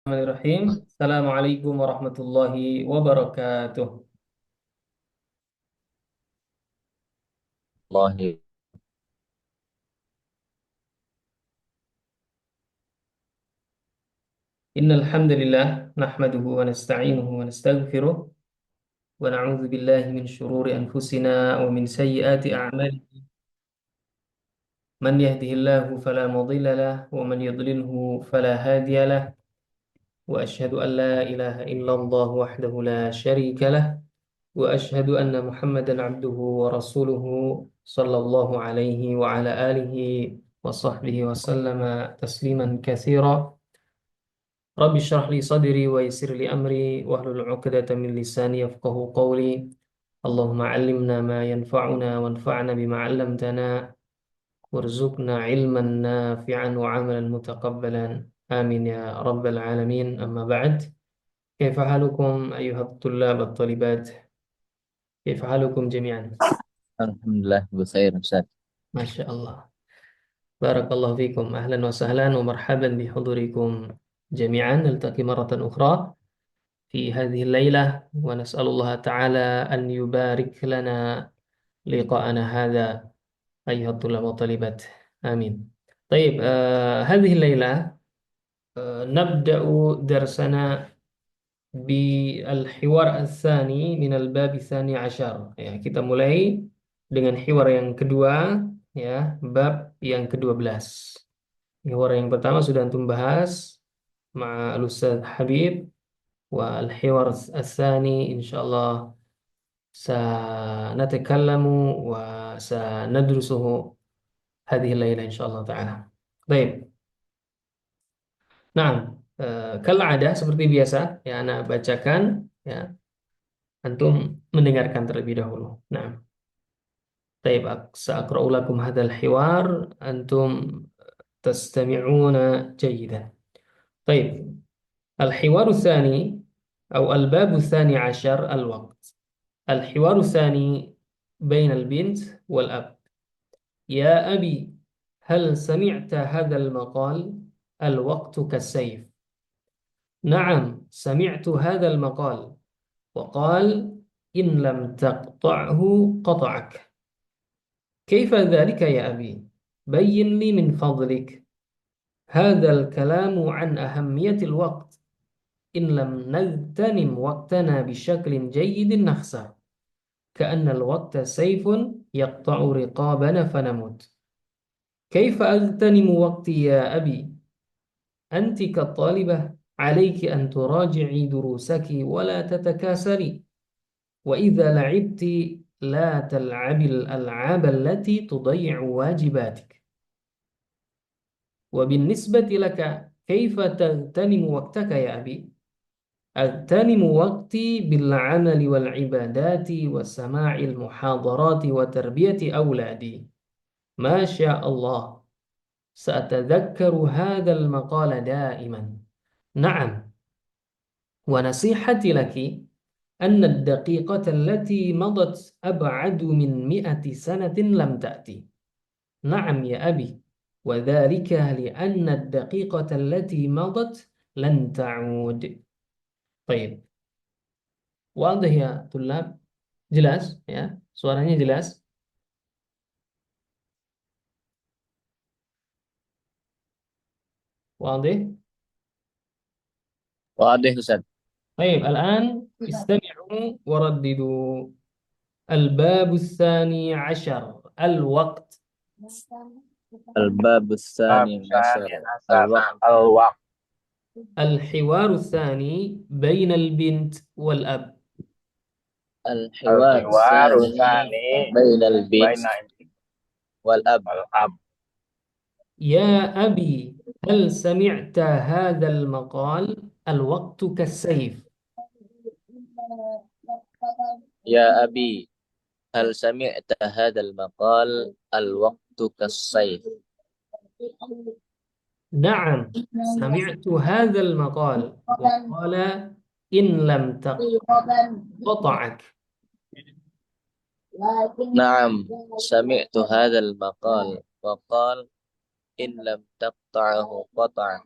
Bismillahirrahmanirrahim. Assalamualaikum warahmatullahi wabarakatuh. Wallahi. Innal hamdalillah nahmaduhu wa nasta'inuhu wa nastaghfiruh wa na'udzu billahi min shururi anfusina wa min sayyiati a'malina. Man yahdihillahu fala mudilla lahu wa man yudlilhu fala hadiya lahu. Wa asyhadu an la ilaha illallah wahdahu la syarika lah wa asyhadu anna Muhammadan abduhu wa rasuluhu sallallahu alaihi wa ala alihi wa sahbihi wa sallama tasliman katsira. Rabbi shrah li sadri wa yassir li amri wahlul 'uqdatam min lisani yafqahu qawli. Allahumma 'allimna ma yanfa'una wanfa'na bima 'allamtana warzuqna 'ilman nafi'an wa 'amalan mutaqabbalan. Amin ya rabbal alamin. Amma ba'd. Kaifa halukum ayyuhat tullab at-talibat? Kaifa halukum jami'an? Alhamdulillah, Busair, Ustaz. Masya Allah. Barakallahu fikum. Ahlan wa sahlan wa marhaban bihudurikum jami'an. Naltaqi maratan ukhra في هذه الليلة ونسأل الله تعالى أن يبارك لنا لقاءنا هذا أيها الطلاب والطالبات آمين. طيب هذه الليلة نبدأ درسنا بالحوار الثاني من الباب الثاني عشر. Ya, kita mulai dengan hiwar yang kedua, ya, bab yang ke-12. Hiwar yang pertama sudah antum bahas مع الأستاذ حبيب, والحوار الثاني إن شاء الله سنتكلم وسندرسه هذه الليلة إن شاء الله تعالى. طيب. Nah, kalada seperti biasa ya anak bacakan, ya antum mendengarkan terlebih dahulu. Nah, طيب سأقرأ لكم هذا الحوار أنتم تستمعون جيدا. طيب. الحوار الثاني أو الباب الثاني عشر الوقت. الحوار الثاني بين البنت والأب. يا أبي، هل سمعت هذا المقال؟ الوقت كالسيف. نعم، سمعت هذا المقال. وقال: إن لم تقطعه قطعك. كيف ذلك يا أبي؟ بين لي من فضلك. هذا الكلام عن أهمية الوقت. إن لم نغتنم وقتنا بشكل جيد نخسر. كأن الوقت سيف يقطع رقابنا فنموت. كيف أغتنم وقتي يا أبي؟ أنت كالطالبة عليك أن تراجعي دروسك ولا تتكاسلي، وإذا لعبت لا تلعبي الألعاب التي تضيع واجباتك. وبالنسبة لك، كيف تغتنم وقتك يا أبي؟ أغتنم وقتي بالعمل والعبادات وسماع المحاضرات وتربية أولادي. ما شاء الله، سأتذكر هذا المقال دائما. نعم، ونصيحتي لك أن الدقيقة التي مضت أبعد من 100 سنة لم تأتي. نعم يا أبي، وذلك لأن الدقيقة التي مضت لن تعود. طيب، واضح يا طلاب؟ Jelas ya? Suaranya jelas? واضح؟ Wadih, Ustaz. طيب، الآن استمعوا ورددوا. الباب الثاني عشر الوقت. Al-bab باب tsani ثاني asyar. عشر Al-waqt. الوقت. الحوار الثاني بين البنت والأب. Al-hiwar الحوار tsani الثاني bainal bint بين الابن wal ab. والأب. يا أبي، هل سمعت هذا المقال؟ الوقت كالسيف. Ya abi, hal sami'ta hadzal maqal? Al-waqtu kas-sayf. نعم، سمعت هذا المقال. وقال: إن لم تقطعك. Naam, sami'tu hadzal maqal wa qal in lam taqta'hu qata'.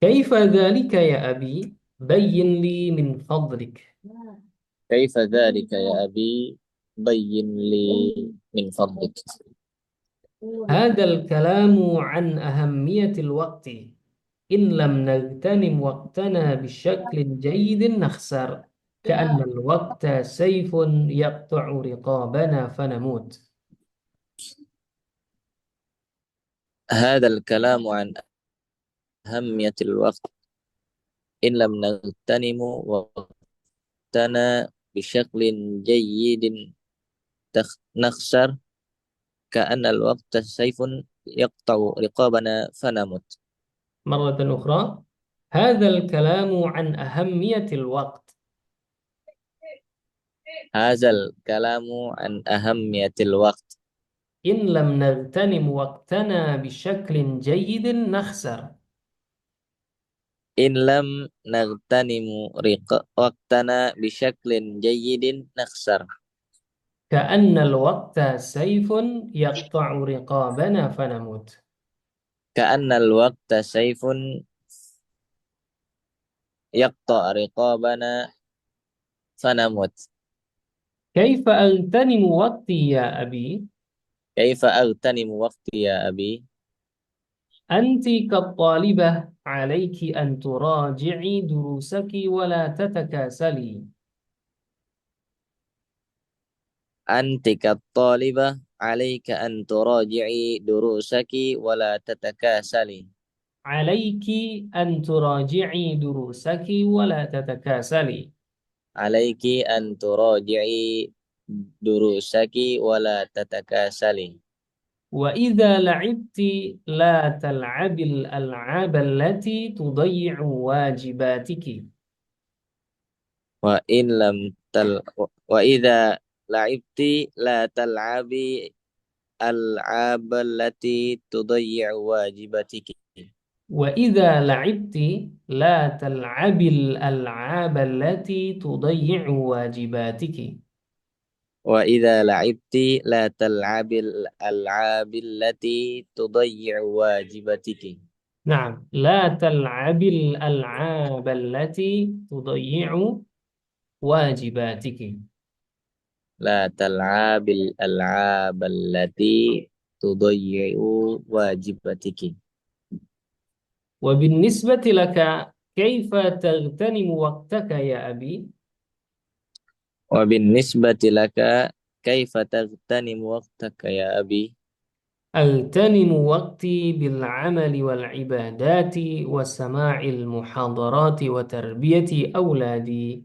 كيف ذلك يا أبي؟ بين لي من فضلك. كيف ذلك يا أبي؟ بين لي من فضلك. هذا الكلام عن أهمية الوقت. إن لم نغتنم وقتنا بشكل جيد نخسر، كأن الوقت سيف يقطع رقابنا فنموت. هذا الكلام عن أهمية الوقت، إن لم نغتنم وقتنا بشكل جيد نخسر، كأن الوقت سيف يقطع رقابنا فنمت. مرة أخرى، هذا الكلام عن أهمية الوقت. هذا الكلام عن أهمية الوقت، إن لم نغتنم وقتنا بشكل جيد نخسر، إن لم نغتنم وقتنا بشكل جيد نخسر، كأن الوقت سيف يقطع رقابنا فنموت. كأن الوقت سيف يقطع رقابنا فنمت. كيف أغتنم وقتي يا أبي؟ كيف أغتنم وقتي يا أبي؟ أنت كالطالبة عليك أن تراجعي دروسك ولا تتكاسلي. أنت كالطالبة عليك أن تراجعي دروسك ولا تتكاسلي. عليك أن تراجعي دروسك ولا تتكاسلي. عليك أن تراجعي دروسك ولا تتكاسلي. وإذا لعبت لا تلعبي الألعاب التي تضيع واجباتك. وإن لم تل وإذا لعبت لا تلعبي الألعاب التي تضيع واجباتك. وإذا لعبت لا تلعبي الألعاب التي تضيع واجباتك. وإذا لعبت لا تلعبي الألعاب التي تضيع واجباتك. نعم، لا تلعبي الألعاب التي تضيع واجباتك. لا تلعبي الألعاب التي تضيع واجباتك. وبالنسبة لك، كيف تغتنم وقتك يا أبي؟ وبالنسبة لك، كيف تغتنم وقتك يا أبي؟ أغتنم وقتي بالعمل والعبادات وسماع المحاضرات وتربية أولادي.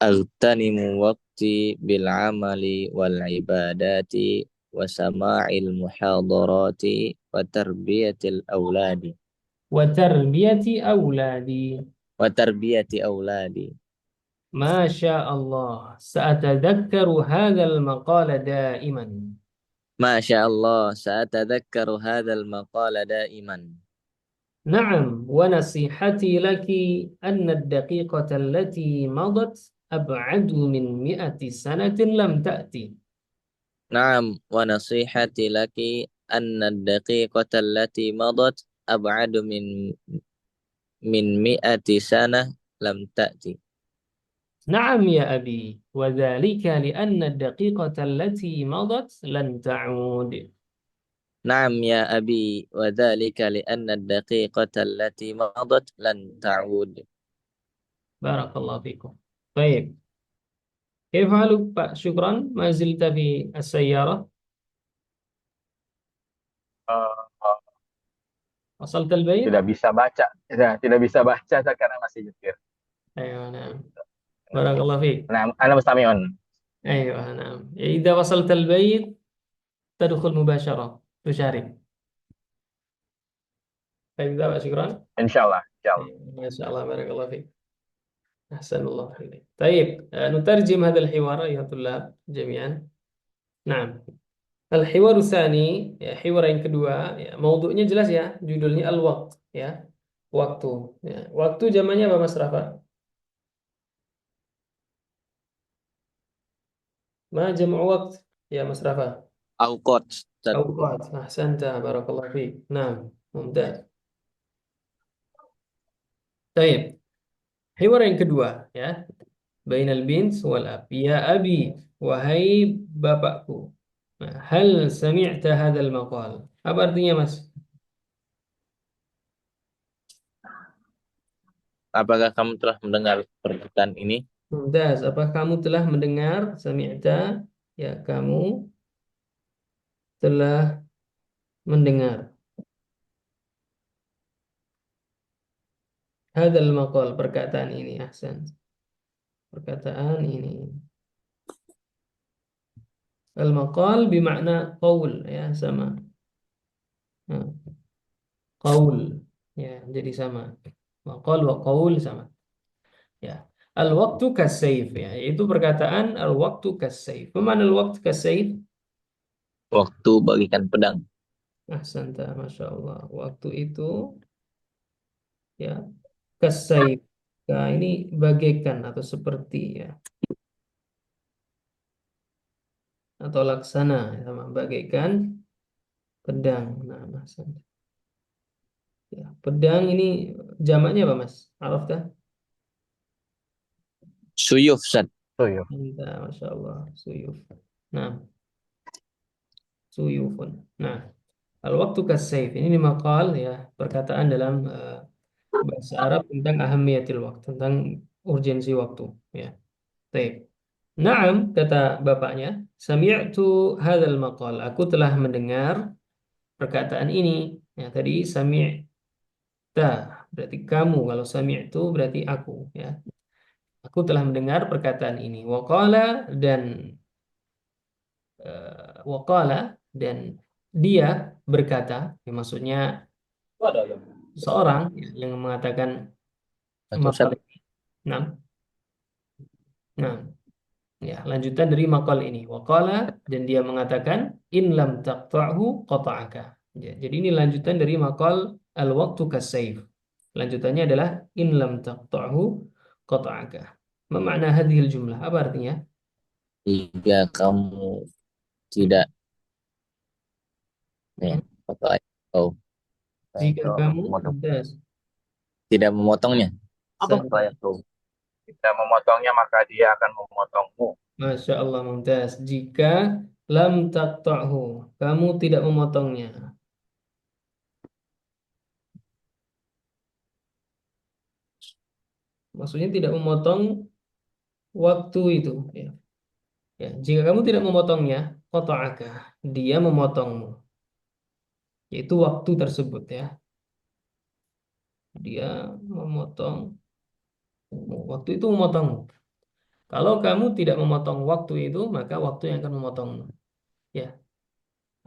أغتنم وقتي بالعمل والعبادات وسماع المحاضرات وتربية الأولاد. وتربية أولادي. وتربية أولادي. ما شاء الله، سأتذكر هذا المقال دائما. ما شاء الله، سأتذكر هذا المقال دائما. نعم، ونصيحتي لك أن الدقيقة التي مضت أبعد من 100 سنة لم تأتي. نعم، ونصيحتي لك أن الدقيقة التي مضت أبعد من 100 سنة لم تأتي. نعم يا أبي، وذلك لأن الدقيقة التي مضت لن تعود. نعم يا أبي، وذلك لأن الدقيقة التي مضت لن تعود. بارك الله فيكم. طيب، كيف حالك Pak شكرا؟ ما زلت في السيارة؟ Eh, وصلت البيت؟ tidak bisa baca, tidak bisa baca karena masih nyetir. أيوة نعم. بارك الله فيك. Nah, Anda mustami'un. أيوة نعم، إذا وصلت البيت تدخل مباشرة تشارك. طيب، ذا شكرا. Insyaallah, insyaallah. أيوة، ما شاء الله، بارك الله فيك. أحسن الله إليك. طيب، نترجم هذا الحوار أيها الطلاب جميعا. نعم. الحوار الثاني، ya, حوار yang kedua, ya, maudunya jelas ya, judulnya al-waqt, ya, waktu. Ya. Waktu zamannya apa Mas Rafa? Ma jam'u waqt, ya Mas Rafa? Awqat. Awqat. Ahsanta, barakallahu fiik. Nah, mumtaz. Baik. Hiwar yang kedua ya. Bainal bint wal ab. Ya abi, wahai bapakku. Nah, hal sami'ta hadzal maqal? Apa artinya, Mas? Apakah kamu telah mendengar perkataan ini? Mumtaz, apa kamu telah mendengar sami'ta? Ya, kamu telah mendengar hadzal maqal, perkataan ini. Ahsan. Perkataan ini. Al-maqal bermakna qaul ya, sama. Nah, qaul ya, jadi sama. Maqal wa qaul sama. Ya. Al-waqtu kas-sayf ya, itu perkataan al-waqtu kas-sayf. Bagaimana al-waqtu kas-sayf? Waktu bagikan pedang. Ahsanta, Masya Allah. Waktu itu ya kas-sayf. Nah, ini bagaikan atau seperti ya, atau laksana ya, sama bagaikan pedang. Nah, Mas. Ya, pedang ini jamaknya apa, Mas? Arafkah? Suyuf, Ustaz. Tuyul. Nah, Masya Allah, suyuf. Nah, suyufun. Nah, al-waktu kas-sayf. Ini maqal ya, perkataan dalam bahasa Arab tentang ahamiyatil waktu, tentang urgensi waktu. Ya, baik. Naam, kata bapaknya, sami'tu hadzal maqal. Aku telah mendengar perkataan ini. Ya, tadi sami'ta berarti kamu, kalau sami'tu berarti aku. Ya, aku telah mendengar perkataan ini. Waqala dan waqala dan dia berkata, ya, maksudnya seorang yang mengatakan Satu, maqal Ustaz. ini. Nah, nah, ya, lanjutan dari maqal ini. Waqala dan dia mengatakan in lam taqta'hu qata'aka. Ya, jadi ini lanjutan dari maqal al-waqtu kas-sayf. Lanjutannya adalah in lam taqta'hu qata'aka. Ma makna hadhil jumlah? Apa artinya? Jika kamu tidak ya, Hmm. atau atau Jika kamu Memotong. das, tidak memotongnya. Apa Sa- saya tahu? Kita memotongnya maka dia akan memotongmu. Masya Allah, Mumtaz. Jika lam taqta'hu, kamu tidak memotongnya. Maksudnya tidak memotong waktu itu. Ya. Ya. Jika kamu tidak memotongnya, qata'aka, dia memotongmu. Yaitu waktu tersebut ya. Dia memotong, waktu itu memotongmu. Kalau kamu tidak memotong waktu itu, maka waktu yang akan memotongmu. Ya.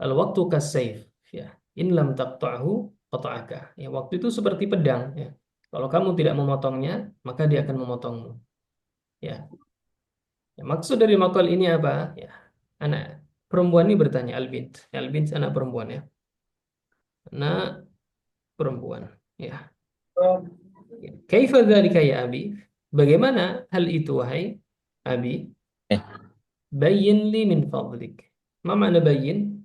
Al-waktu kas-sayf. Ya. In lam taqta'hu qata'aka. Ya, waktu itu seperti pedang ya. Kalau kamu tidak memotongnya, maka dia akan memotongmu. Ya. Ya, maksud dari makal ini apa? Ya. Anak perempuan ini bertanya Al-bint. Al-bint anak perempuan ya. Anak perempuan. Ya. Ya. Kaifa dzalika ya Abi? Bagaimana hal itu wahai Abi? Eh, Bayyin li min fadlik. Ma makna bayyin?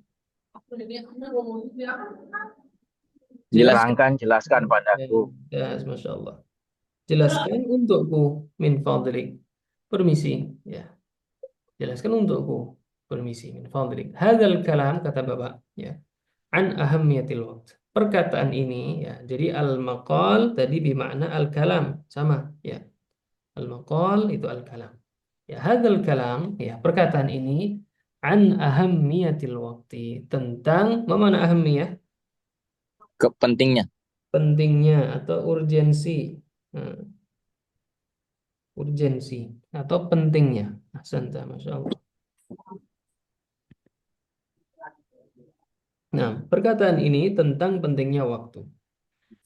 Jelaskan. jelaskan. Terangkan, jelaskan Ya, padaku. ya, Masya Allah. Jelaskan untukku min fadlik. Permisi, ya. Jelaskan untukku. Permisi min fadlik. Hadzal kalam kata Bapak, ya. An ahammiyatil waqt. Perkataan ini ya. Jadi al-maqal tadi bermakna al-kalam, sama, ya. Al-maqal itu al-kalam. Ya, hadzal kalam, ya, perkataan ini an ahammiyatil waqti, tentang mana ahammiyah? Kepentingnya. Pentingnya atau urgensi. Nah, urgensi atau pentingnya. Ahsanta, Masya Allah. Nah, perkataan ini tentang pentingnya waktu.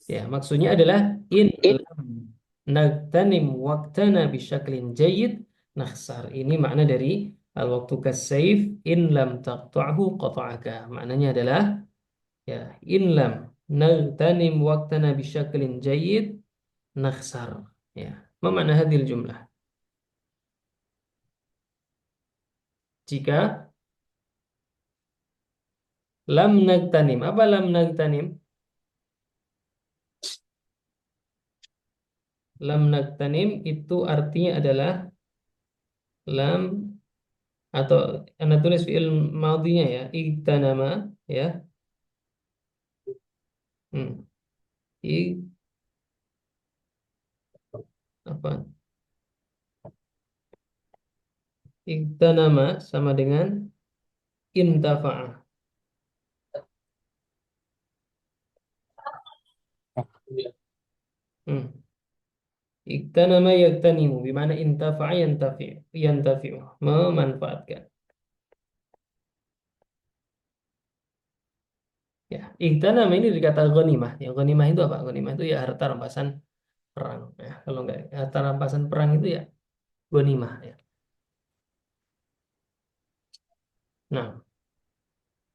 Ya, maksudnya adalah in lam nagtanim waqtana bisyaklin jayyid nakhsar. Ini makna dari al-waktu kas-sayf in lam taqta'hu qata'aka. Maknanya adalah ya, in lam nagtanim waqtana bisyaklin jayyid nakhsar. Ya, ma makna hadhil jumlah? Jika lam nagtanim, apa lam nagtanim? Lam nagtanim itu artinya adalah lam, atau Anda tulis fi'il madhinya ya, igtanama ya. Hmm. I, apa? Igtanama sama dengan intafa'ah. Hmm. Iktanama yaktanimu bimana intafa'a yantafi'u, memanfaatkan. Ya, iktanama ini dari kata ghanimah. Ya, ghanimah itu apa? Ghanimah itu ya harta rampasan perang. Ya, kalau enggak harta rampasan perang itu ya ghanimah ya. Nah,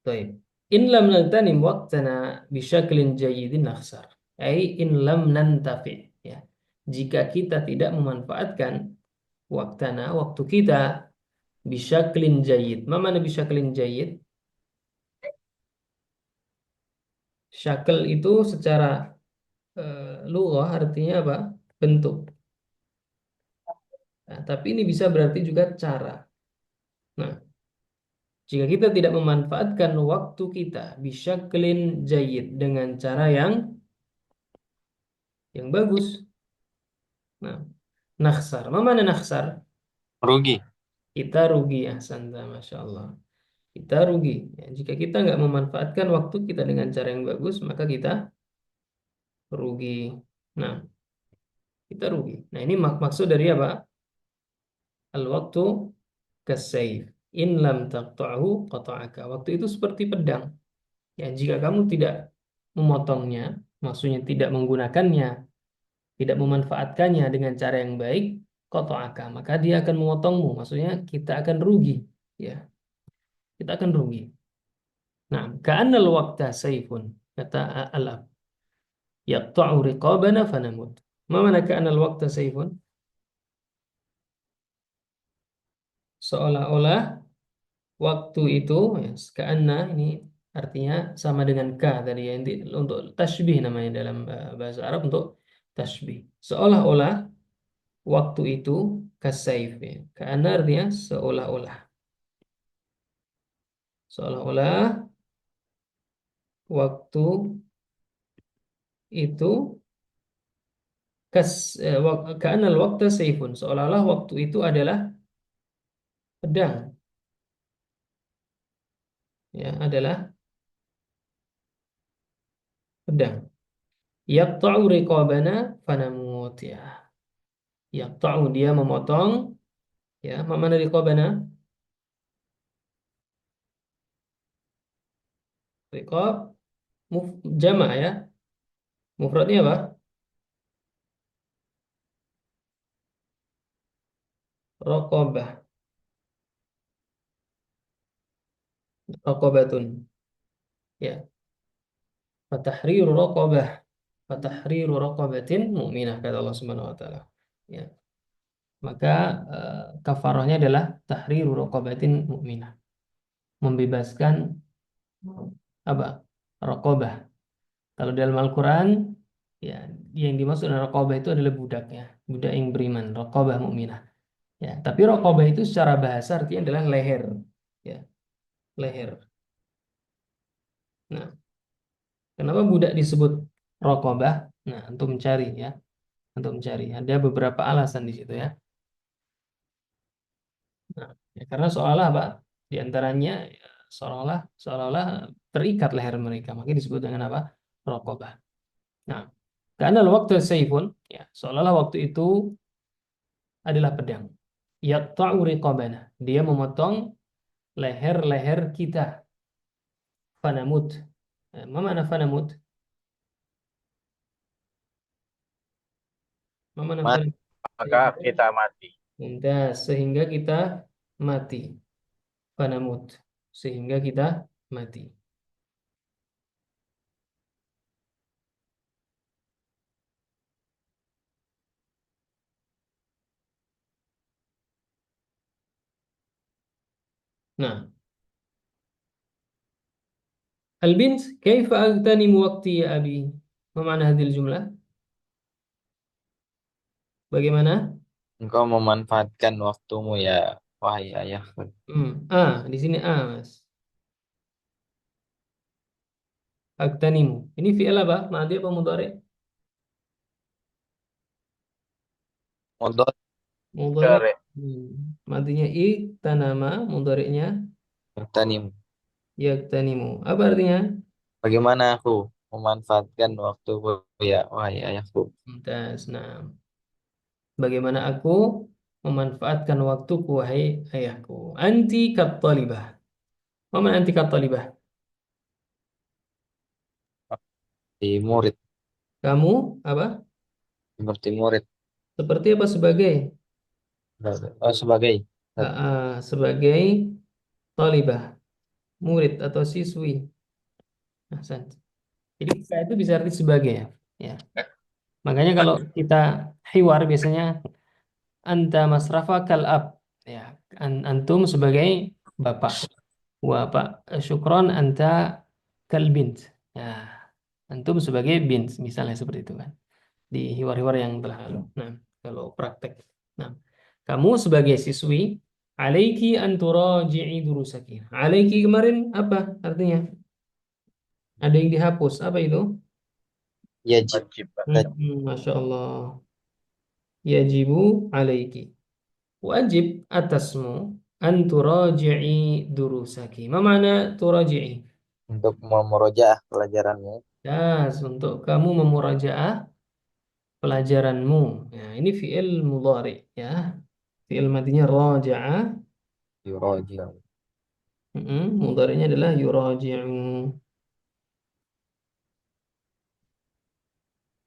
baik. In lam nagtanim waqtana bisyaklin jayyidin nakhsar. Ai in lam nantafi ya. Jika kita tidak memanfaatkan waktu kita bisyaklin jayyid. Ma mana bisyaklin jayyid? Syakl itu secara lughah artinya apa? Bentuk. Nah, tapi ini bisa berarti juga cara. Nah, jika kita tidak memanfaatkan waktu kita bisyaklin jayyid dengan cara yang bagus. Nah, nakhsar. Ma mana nakhsar? Rugi. Kita rugi ya, santa, masya Allah. Kita rugi. Ya, jika kita nggak memanfaatkan waktu kita dengan cara yang bagus, maka kita rugi. Nah, kita rugi. Nah, ini maksud dari apa? Al-waktu kasayf. In lam taqta'hu qata'aka. Waktu itu seperti pedang. Ya, jika kamu tidak memotongnya, maksudnya tidak menggunakannya, tidak memanfaatkannya dengan cara yang baik, qata'aka, maka dia akan memotongmu. Maksudnya kita akan rugi. Ya, kita akan rugi. Nah, ka'annal waqta sayfun. Kata al-ab. Yaqta'u riqabana fanamut. Ma mana ka'annal waqta sayfun? Seolah-olah waktu itu, ya, ka'anna ini artinya sama dengan ka tadi ya, untuk tasbih namanya dalam bahasa Arab, untuk tasbih. Seolah-olah waktu itu kasaif ya. Ka'anna artinya seolah-olah. Seolah-olah waktu itu ka'annal waqta saifun. Seolah-olah waktu itu adalah pedang, ya, adalah pedang. Yaqta'u riqabana fanamut ya. Yaqta'u dia memotong ya. Mana riqabana? Riqab jama' ya. Mufradnya apa? Raqabah. Raqabatun. Ya. Fatahriru raqabah. Fatahriru raqabatin mu'minah kata Allah Subhanahu wa taala. Ya. Maka kafarahnya adalah tahriru raqabatin mu'minah. Membebaskan apa? Raqabah. Kalau dalam Al-Qur'an ya, yang dimaksud dengan raqabah itu adalah budak ya, budak yang beriman, raqabah mukminah. Ya, tapi raqabah itu secara bahasa artinya adalah leher. Ya, leher. Nah, kenapa budak disebut raqabah? Nah, untuk mencari ya, untuk mencari. Ada beberapa alasan di situ ya. Nah, ya, karena seolah apa? Di antaranya ya, seolah-olah terikat leher mereka, makanya disebut dengan apa? Raqabah. Nah, karena waktu saifun, ya, seolah-olah waktu itu adalah pedang. Yaqta'u riqabana. Dia memotong leher-leher kita. Fanamut. Ma mana fanamut? Ma mana fanamut? Maka kita mati. Mumtaz. Sehingga kita mati. Fanamut. Sehingga kita mati. Nah, البنت كيف أغتنم وقتي يا أبي؟ ما معنى هذه الجملة؟ Bagaimana? Engkau memanfaatkan waktumu ya, wahai ayahku. Di sini Mas. Agtanimu. Ini fi'il apa? Madi apa mudhari? Mudhari, Mudhari. Dore. Madinya iktanama, mudhari'nya tanim. yaktanimu. Apa artinya? Bagaimana aku memanfaatkan waktuku ya, wahai ayahku. Mumtaz. Nah, bagaimana aku memanfaatkan waktuku, wahai ayahku. Anti kattalibah. Mana anti kattalibah? Di murid, Kamu apa? seperti murid. Seperti apa sebagai? Oh, sebagai. Sebagai talibah, murid atau siswi. Ahsan. Jadi kita itu bisa arti sebagai ya. Ya. Makanya kalau kita hiwar biasanya anta masrafa kal ab. Ya, antum sebagai bapak. Bapak syukron anta kal bint. Ya, antum sebagai bint misalnya seperti itu kan. Di hiwar-hiwar yang telah lalu. Nah, kalau praktek. Nah, kamu sebagai siswi, alaiki an turaji'i durusaki. Alaiki kemarin apa artinya? Ada yang dihapus. Apa itu? Yajib. Wajib. Masya Allah. Yajibu alaiki. Wajib atasmu an turaji'i durusaki. Ma makna turaji'i? Untuk memurojaah pelajaranmu. Das, untuk kamu memurajaah pelajaranmu. Ya, ini fi'il mudhari ya. Fi'il madinya raja'a. Yuroja. Mudhari'nya adalah yuraji'u.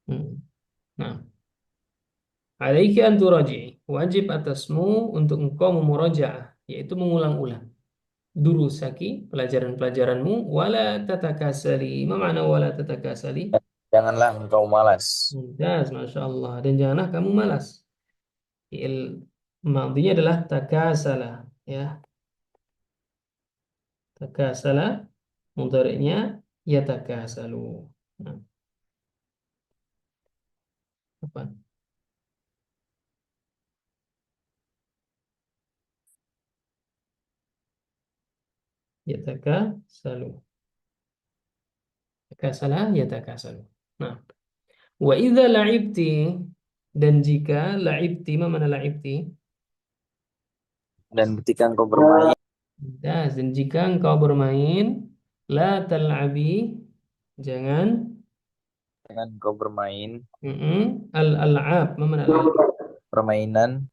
Hmm. Nah, alaiki an turaji'i. Wajib atasmu untuk engkau memurajaah, yaitu mengulang-ulang. Durusaki, pelajaran-pelajaranmu, wala tatakasali. Ma makna wala tatakasali? Janganlah engkau malas. Mumtaz, Masya Allah. Dan janganlah kamu malas. Fi'il madhinya adalah takasala. Ya, takasala. Mudhari'nya yatakasalu. Nah, apa? Yatakasalu. Takasala, yatakasalu. Nah, wa idza la'ibti, dan jika la'ibti, ma mana la'ibti? Dan ketika engkau bermain, Dan jika engkau bermain, la tal'abi, jangan dengan engkau bermain al-al'ab, ma mana al-al'ab? permainan,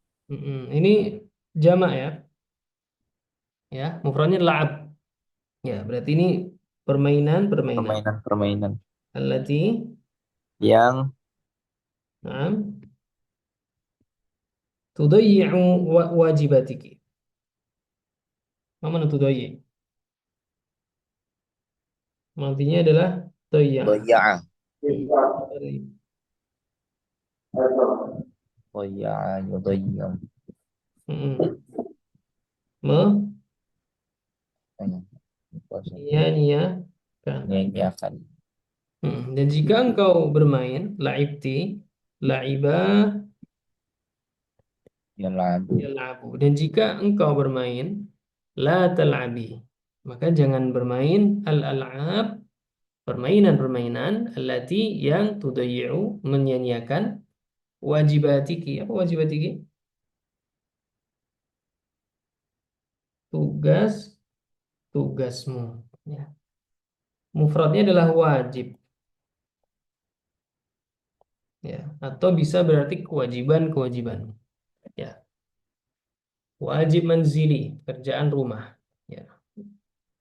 Ini jamak ya, ya, mufradnya la'ab. Ya, berarti ini permainan. permainan Allati, yang na'am, tudayyi'u wajibatiki. Ma mana tudayyi'? Matinya adalah doya. doya'a, Hmm. doya'a, yudoyya, Mm-mm. Me, Iya-iyakan. menyanyiakan, Dan jika engkau bermain, la'ibti, la'iba, yal'abu, yal'abu. Dan jika engkau bermain, la tal'abi. Maka jangan bermain al-al'ab, permainan-permainan, allati yang tudayyi'u, menyanyiakan, wajibatiki. Apa wajibatiki? Tugas, tugasmu. Ya. Mufradnya adalah wajib. Ya, atau bisa berarti kewajiban-kewajiban. Ya, wajib manzili, kerjaan rumah. Ya,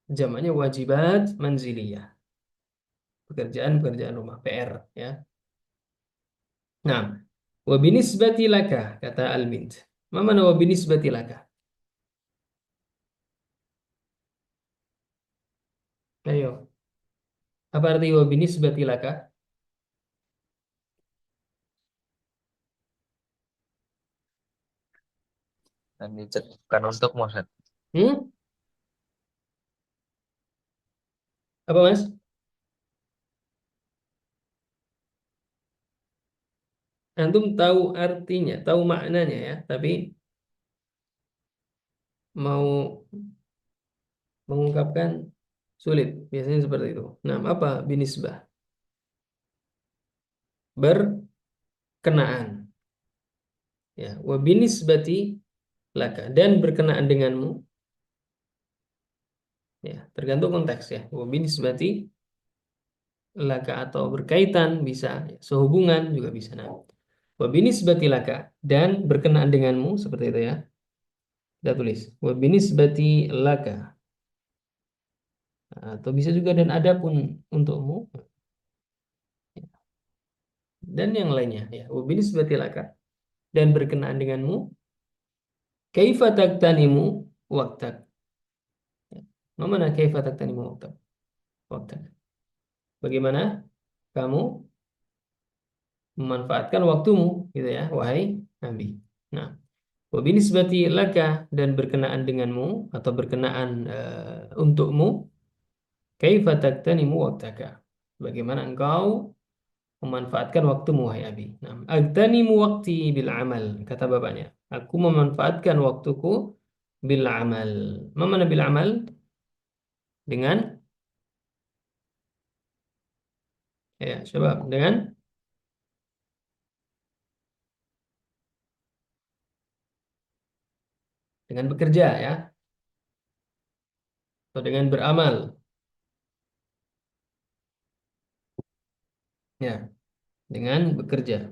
jamaknya wajibat manziliyah, pekerjaan-pekerjaan rumah, PR. Ya, nah, wabinisbati laka, kata Al-Mint. Ma mana wabinisbati laka? Ayo, apa arti wabinisbati laka? dan dicukupkan untukmu, Ustaz. Hmm? Apa, Mas? Antum tahu artinya, tahu maknanya ya, tapi mau mengungkapkan sulit. Biasanya seperti itu. Nah, apa binisbah? Berkenaan. Ya, wa binisbati laka dan berkenaan denganmu. Ya, tergantung konteks ya. Wa binisbati laka atau berkaitan bisa, ya, sehubungan juga bisa. Nah, wa binisbati laka dan berkenaan denganmu seperti itu ya. Kita tulis wa binisbati laka. Atau bisa juga dan adapun untukmu dan yang lainnya ya. Wa binisbati laka dan berkenaan denganmu. Kaifa taktanimu waktak. Mana kaifa taktanimu waktak? Waktak. Bagaimana kamu memanfaatkan waktumu gitu ya, wahai Nabi. Nah, wa binisbati laka dan berkenaan denganmu atau berkenaan untukmu, kaifa taktanimu waktaka. Bagaimana engkau memanfaatkan waktumu wahai Abi. Nah, agtanimu wakti bil amal, kata bapaknya. Aku memanfaatkan waktuku bil amal. Mana bil amal? Dengan ya, coba dengan bekerja ya, atau dengan beramal ya, dengan bekerja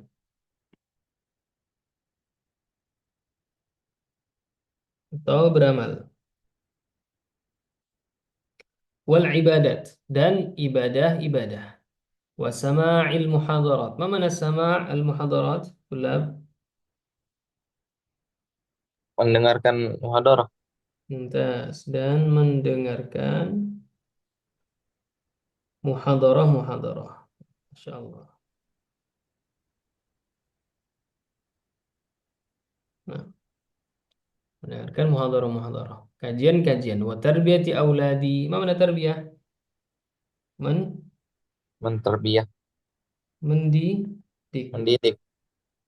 atau beramal. Wal ibadat dan ibadah-ibadah. Wa sama'il muhadarat. Ma mana sama' al muhadarat? Tulab. Mendengarkan muhadarah. Mumtaz. Dan mendengarkan muhadarah. Masya Allah. Nah, mendengarkan muhadarah. Kajian-kajian. Wa tarbiyati auladi. Ma mana tarbiyah? Men Menterbiah, mendidik. mendidik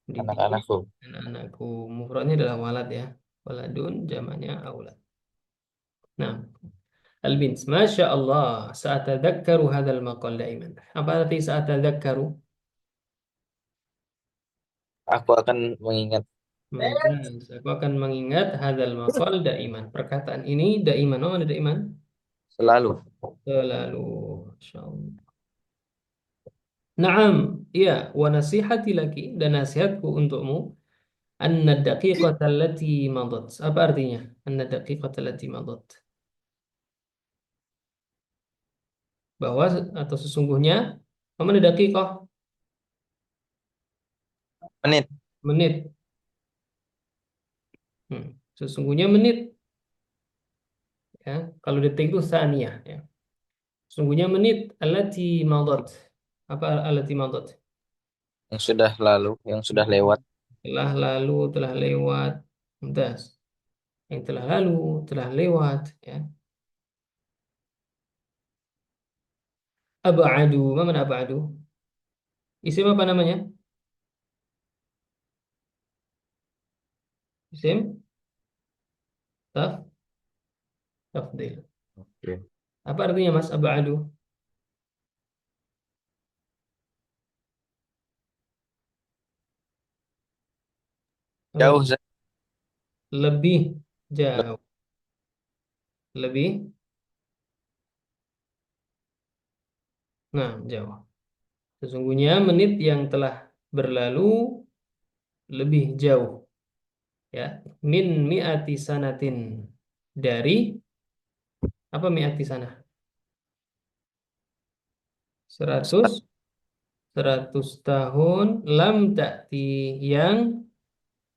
Mendidik anak-anakku. anak-anakku. Mufradnya adalah walad ya. Waladun jamaknya aulad. Nah, Albins, Masya Allah, sa'atadakkaru hadal maqal daiman. Apa arti sa'atadakkaru? Aku akan mengingat Mumtaz. Aku akan mengingat hadal maqal daiman. Perkataan ini daiman. Oh, mana daiman? selalu. Selalu. Masya Allah. Naam, iya, wa nasihati laki dan nasihatku untukmu. Anna daqiqata allati madat. Apa artinya? Anna daqiqata allati madat. Bahwa atau sesungguhnya, apa mana daqiqah? Menit. Menit. Sesungguhnya menit. Ya, kalau detik itu saniyah ya. Sesungguhnya menit allati madat. Apa allati madat? Yang sudah lalu, yang sudah lewat. Telah lalu, telah lewat. Mumtaz. Yang telah lalu, telah lewat ya. Ab'adu, mana ab'adu? Isim apa namanya? Isim tafdil. Oke. Apa artinya Mas ab'adu? Jauh, Apa? Lebih jauh. Lebih, nah jauh. Sesungguhnya menit yang telah berlalu lebih jauh ya. Min mi'ati sanatin, dari apa mi'ati sana? 100 100 tahun lam ta'ti yang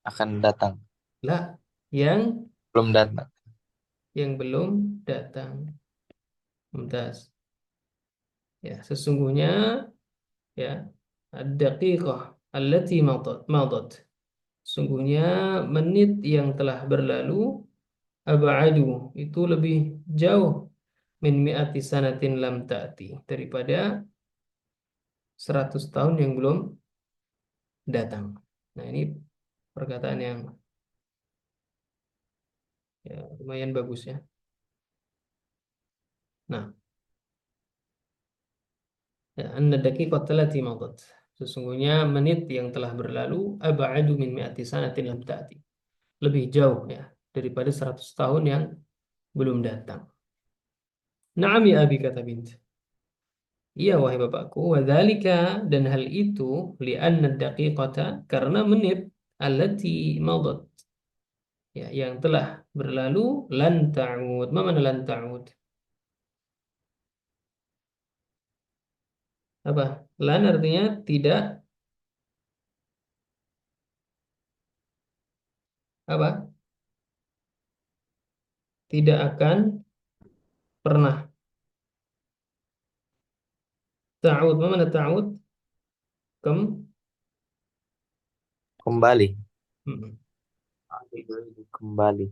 akan datang. lah yang Belum datang. belum datang. Mumtaz. Ya, sesungguhnya ya ad-daqiqah allati madat. Sesungguhnya menit yang telah berlalu ab'adu itu lebih jauh min mi'ati sanatin lam ta'ti daripada 100 tahun yang belum datang. Nah, ini perkataan yang ya, lumayan bagus ya. Nah, ya, anna daqiqata allati madat. Sesungguhnya menit yang telah berlalu ab'adu min mi'ati sanatin lam ta'ti. Lebih jauh ya daripada 100 tahun yang belum datang. Na'am ya abi, kata bint. Iya wahai bapakku, wadzalika, dan hal itu li'anna daqiqata, karena menit allati madat, ya yang telah berlalu, lan ta'ud. Ma mana lan ta'ud? Apa? Lan artinya tidak apa? Tidak akan pernah. Ta'ud, ma mana ta'ud? Kem? Kembali. Mm-mm. Kembali.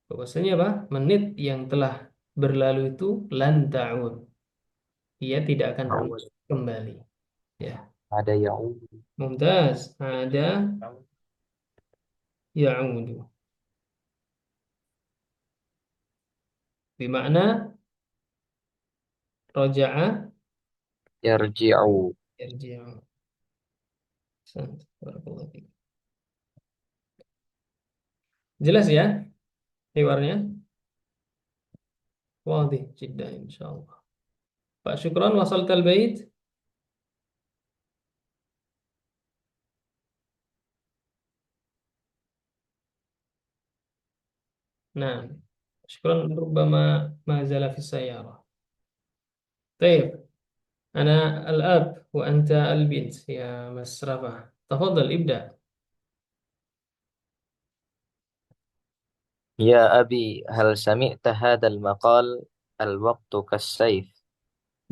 Bahwasanya apa? Menit yang telah berlalu itu lan ta'ud. Ia tidak akan pernah kembali. Ya. Ada yang Mumtaz. Ada ya'udu. Bimakna roja'a yarji'u. yarji'u. Barakallahu fiik. Jelas ya hiwarnya? Wadih jiddah insyaallah. Pak Syukron, wasal bait. Nah, syukran ربما ما زال في السيارة. طيب، أنا الأب وأنت البنت يا مسرفة. تفضل ابدأ. يا أبي هل سمعت هذا المقال الوقت كالسيف.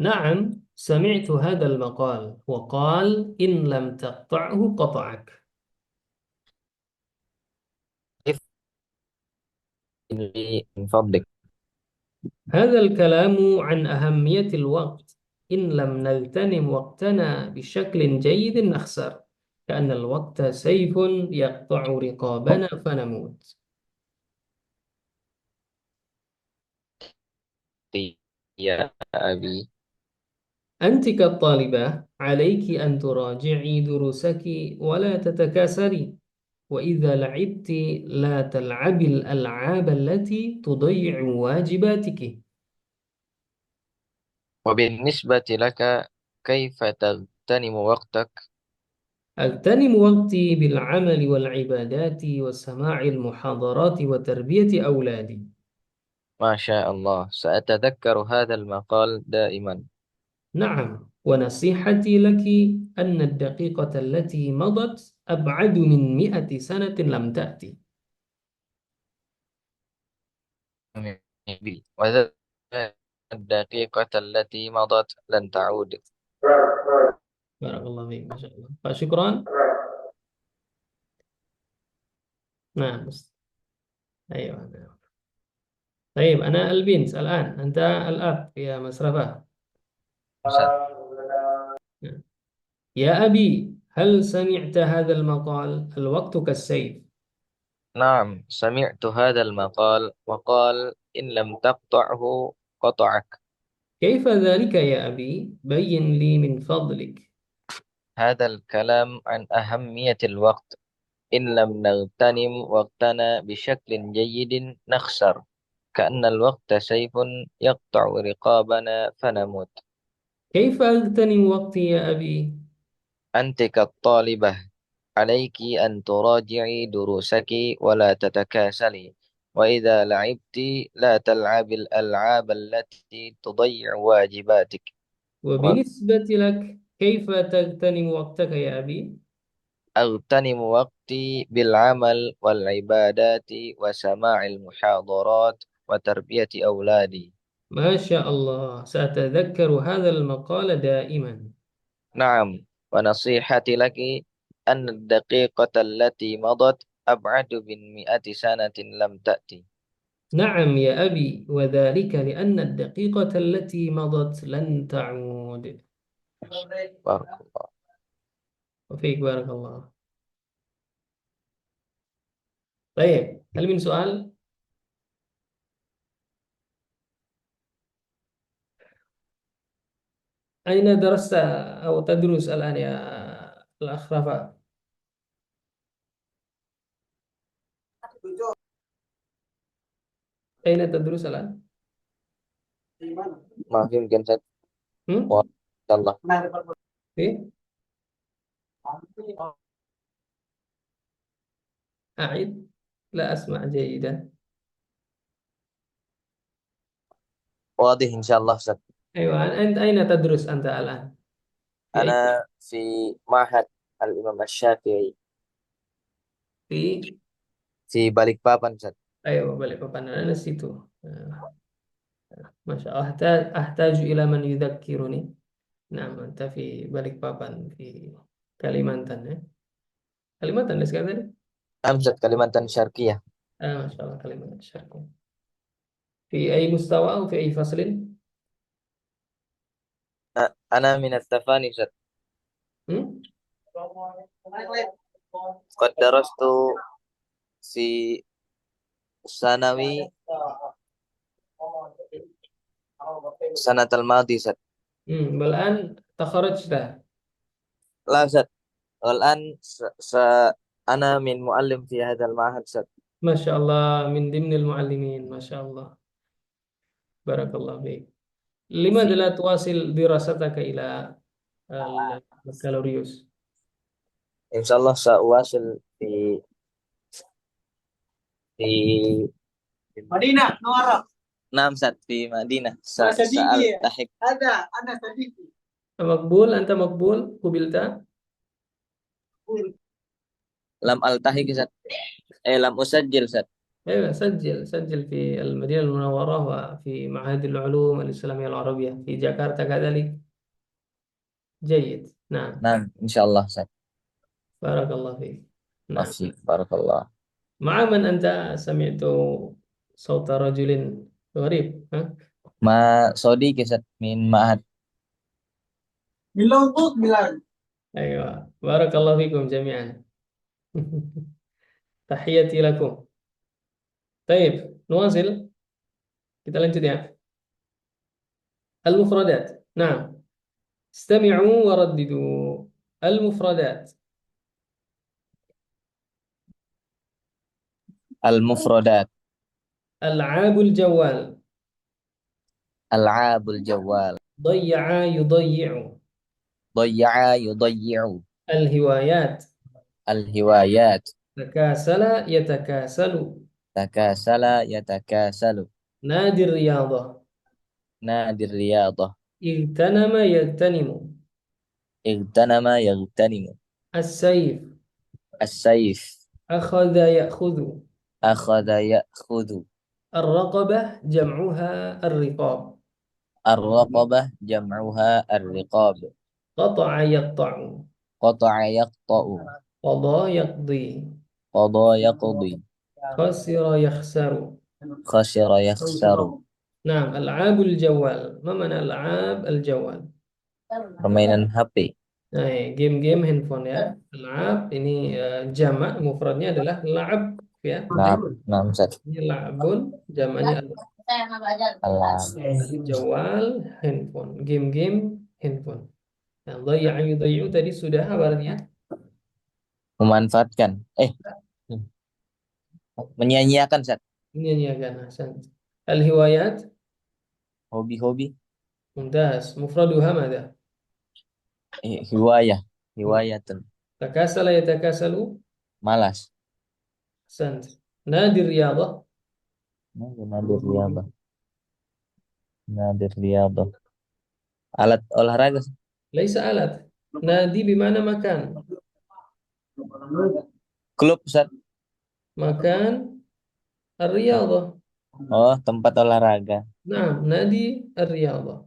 نعم، سمعت هذا المقال، وقال إن لم تقطعه قطعك. لي من فضلك. هذا الكلام عن أهمية الوقت. إن لم نغتنم وقتنا بشكل جيد نخسر، كأن الوقت سيف يقطع رقابنا فنموت. يا أبي. أنت كالطالبة عليك أن تراجعي دروسك ولا تتكاسلي، وإذا لعبت لا تلعبي الألعاب التي تضيع واجباتك. وبالنسبة لك كيف تغتنم وقتك؟ أغتنم وقتي بالعمل والعبادات وسماع المحاضرات وتربية أولادي. ما شاء الله سأتذكر هذا المقال دائما. نعم، ونصيحتي لك أن الدقيقة التي مضت أبعد من 100 سنة لم تأتي. وذلك الدقيقة التي مضت لن تعود. Barakallahu fiik, Masya Allah. Pak Syukron. Nah, ayo. طيب، أنا البنت الآن، أنت الأب يا مسرفة. Ustaz. يا أبي، هل سمعت هذا المقال الوقت كالسيف؟ نعم سمعت هذا المقال وقال إن لم تقطعه قطعك. كيف ذلك يا أبي؟ بين لي من فضلك. هذا الكلام عن أهمية الوقت. إن لم نغتنم وقتنا بشكل جيد نخسر، كأن الوقت سيف يقطع رقابنا فنموت. كيف أغتنم وقتي يا أبي؟ أنت كالطالبة عليك أن تراجعي دروسك ولا تتكاسلي، وإذا لعبت لا تلعب الألعاب التي تضيع واجباتك. وبالنسبة لك كيف تغتنم وقتك يا أبي؟ وأغتنم وقتي بالعمل والعبادات وسماع المحاضرات وتربية أولادي. ما شاء الله، سأتذكر هذا المقال دائما. نعم، ونصيحتي لك أن الدقيقة التي مضت أبعد من 100 سنة لم تأتي. نعم يا أبي، وذلك لأن الدقيقة التي مضت لن تعود. بارك الله. وفيك بارك الله. طيب هل من سؤال؟ أين درست أو تدرس الآن يا الأخ رفا؟ أين تدرس الآن؟ ما في يمكن Ustaz. هم؟ Wah, insyaallah. في أعيد، لا أسمع جيدا. واضح insyaallah Ustaz. أيوة، أنت أين تدرس أنت الآن؟ في أي؟ أنا في معهد الإمام الشافعي في في Balikpapan Ustaz. أيوة Balikpapan، أنا نسيته. ما شاء الله، أحتاج إلى من يذكرني. نعم، أنت في Balikpapan في Kalimantan ya. Kalimantan ya sekarang tadi. نعم Ustaz, Kalimantan Syarqiyah. ما شاء الله Kalimantan Syarqi. في أي مستوى أو في أي فصل؟ أنا من التفاني Ustaz. هم؟ قد درست في ثانوي السنة الماضية Ustaz. والآن تخرجت. لا Ustaz. والآن أنا من معلم في هذا المعهد Ustaz. ما شاء الله، من ضمن المعلمين، ما شاء الله، بارك الله فيك. لماذا في لا تواصل دراستك إلى البكالوريوس؟ إن شاء الله سأواصل في مدينة نورة. نعم Ustaz, في مدينة سألتحق. هذا أنا صديقي. مقبول، أنت مقبول، قبلت. لم ألتحق Ustaz. لم أسجل Ustaz. أيوة، سجل في المدينة المنورة وفي معهد العلوم الإسلامية العربية في جاكرتا كذلك. جيد، نعم. نعم إن شاء الله Ustaz. بارك الله فيك. نعم. أفيك بارك الله. مع من أنت سمعت صوت رجل غريب؟ ها؟ مع صديقي Ustaz من معهد. أيوة، بارك الله فيكم جميعا. تحياتي لكم. طيب نواصل، kita lanjut ya. المفردات، نعم. استمعوا ورددوا. المفردات. المفردات. ألعاب الجوال. ألعاب الجوال. ضيع يضيع. ضيع يضيع. الهوايات. الهوايات. تكاسل يتكاسل. تكاسل يتكاسل. نادي الرياضة. نادي الرياضة. اغتنم يغتنم. اغتنم يغتنم. السيف. السيف. أخذ يأخذ. أخذ يأخذ. الرقبة جمعها الرقاب. الرقبة جمعها الرقاب. قطع يقطع. قطع يقطع. قضى يقضي. قضى يقضي. خسر يخسر. خسر يخسر. نعم، ألعاب الجوال. ما معنى ألعاب الجوال؟ Permainan HP. Nah, game-game handphone ya. La'ab ini jamak, mufradnya adalah la'ab ya. Nah, nah, Ustaz. Ini la'abun, jamaknya Alam. jawal, handphone. Game-game handphone. Nah, dhaya'a yudhayi'u tadi sudah kabarnya. Memanfaatkan. Menyanyiakan, Ustaz. Menyanyiakan, Hasan. Al-hiwayat, Hobi-hobi. mumtaz. Mufraduha mada? Hiwayah. Hiwayatun. Takasala yatakasalu. Malas. Ahsant. Nadir riyadah. Nadir riyadhah. Nadir riyadhah. Alat olahraga. Laisa alat. Nadi bimana makan. Klub, Ustaz. Makan ar-riyadah. Oh, tempat olahraga. Nah, nadi ar-riyadah.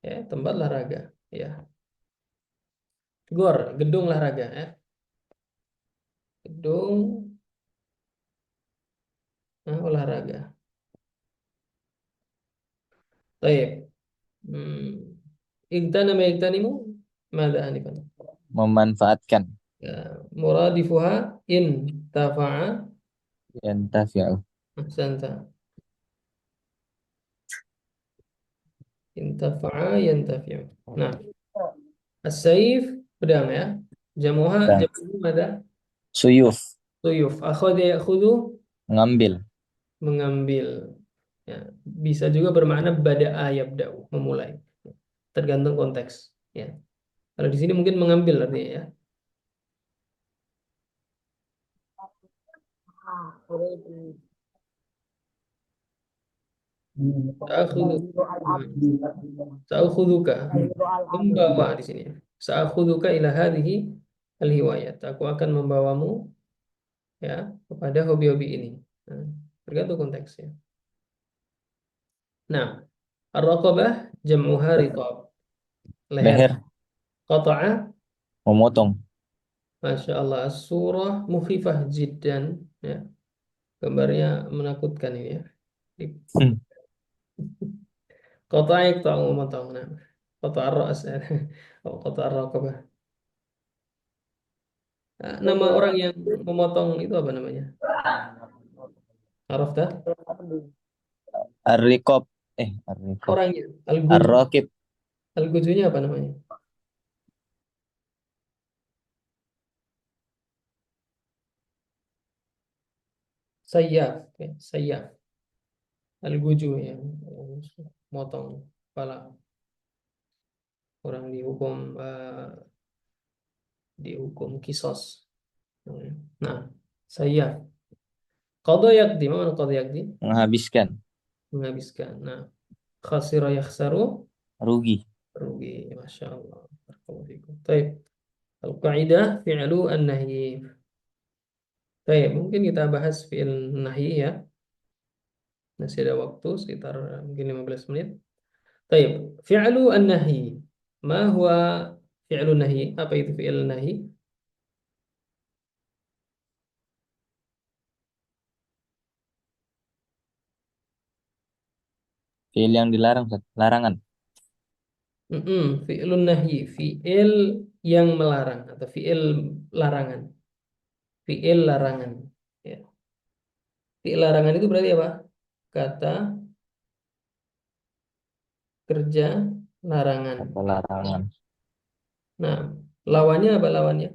Ya, tempat olahraga. Ya. Gor, gedung olahraga ya. Gedung olahraga. Baik. Igtanama igtanimu. Mada anifan? Memanfaatkan. Ya. Muradifuha in tafa'a Yantafi'u. Ahsanta. Intafa'a yantafi'u. Nah, as-saif pedang ya. Dan Jamuhu ada suyuf. tuyuf. Akhadha ya'khudhu Mengambil. mengambil. Ya, bisa juga bermakna bada'a yabda'u, memulai. Tergantung konteks. Ya. Kalau di sini mungkin mengambil artinya ya. Sa'akhudhu. Sa'akhudhuka. Membawa di sini. Sa'akhudhuka ila hadhihi al-hiwayat. Aku akan membawamu ya kepada hobi-hobi ini. Nah, tergantung konteksnya. Nah, ar-raqabah jam'uha riqab. Leher. Leher. Qata'a. Memotong. Masya Allah. Surah mukhifah jiddan. Ya. Gambarnya menakutkan ini ya. Hmm. Qata'a yaqta'u memotong. Nah. Qata'a ar-ra's. Oh, qata'a ar-raqabah. Nah, nama orang yang memotong itu apa namanya? Arafta? Ar-riqab. Ar-riqab. Orangnya. Al-Guju. Ar-raqib. Al-Gujunya apa namanya? Sayyaf. Ya, Sayyaf. Al-Guju yang motong kepala orang dihukum kisos. Nah, Sayyaf. Qadha yaqdi. Mana qadha yaqdi? Menghabiskan. Menghabiskan. Nah, khasira yakhsaru. Rugi. Rugi. Masya Allah. Barakallahu fikum. Taib. Al-Qa'idah fi'lu an-nahyi. Taib. Mungkin kita bahas fi'il nahyi ya. Masih ada waktu sekitar mungkin 15 menit. Taib. Fi'lu an-nahyi. Ma huwa fi'lu nahyi? Apa itu fi'il nahyi? Fiil yang dilarang, Ustaz. Larangan. Fi'lun nahyi. Fi'il yang melarang atau fi'il larangan. Fi'il larangan. Ya. Fi'il larangan itu berarti apa? Kata kerja larangan. Kata larangan. Nah, lawannya apa lawannya?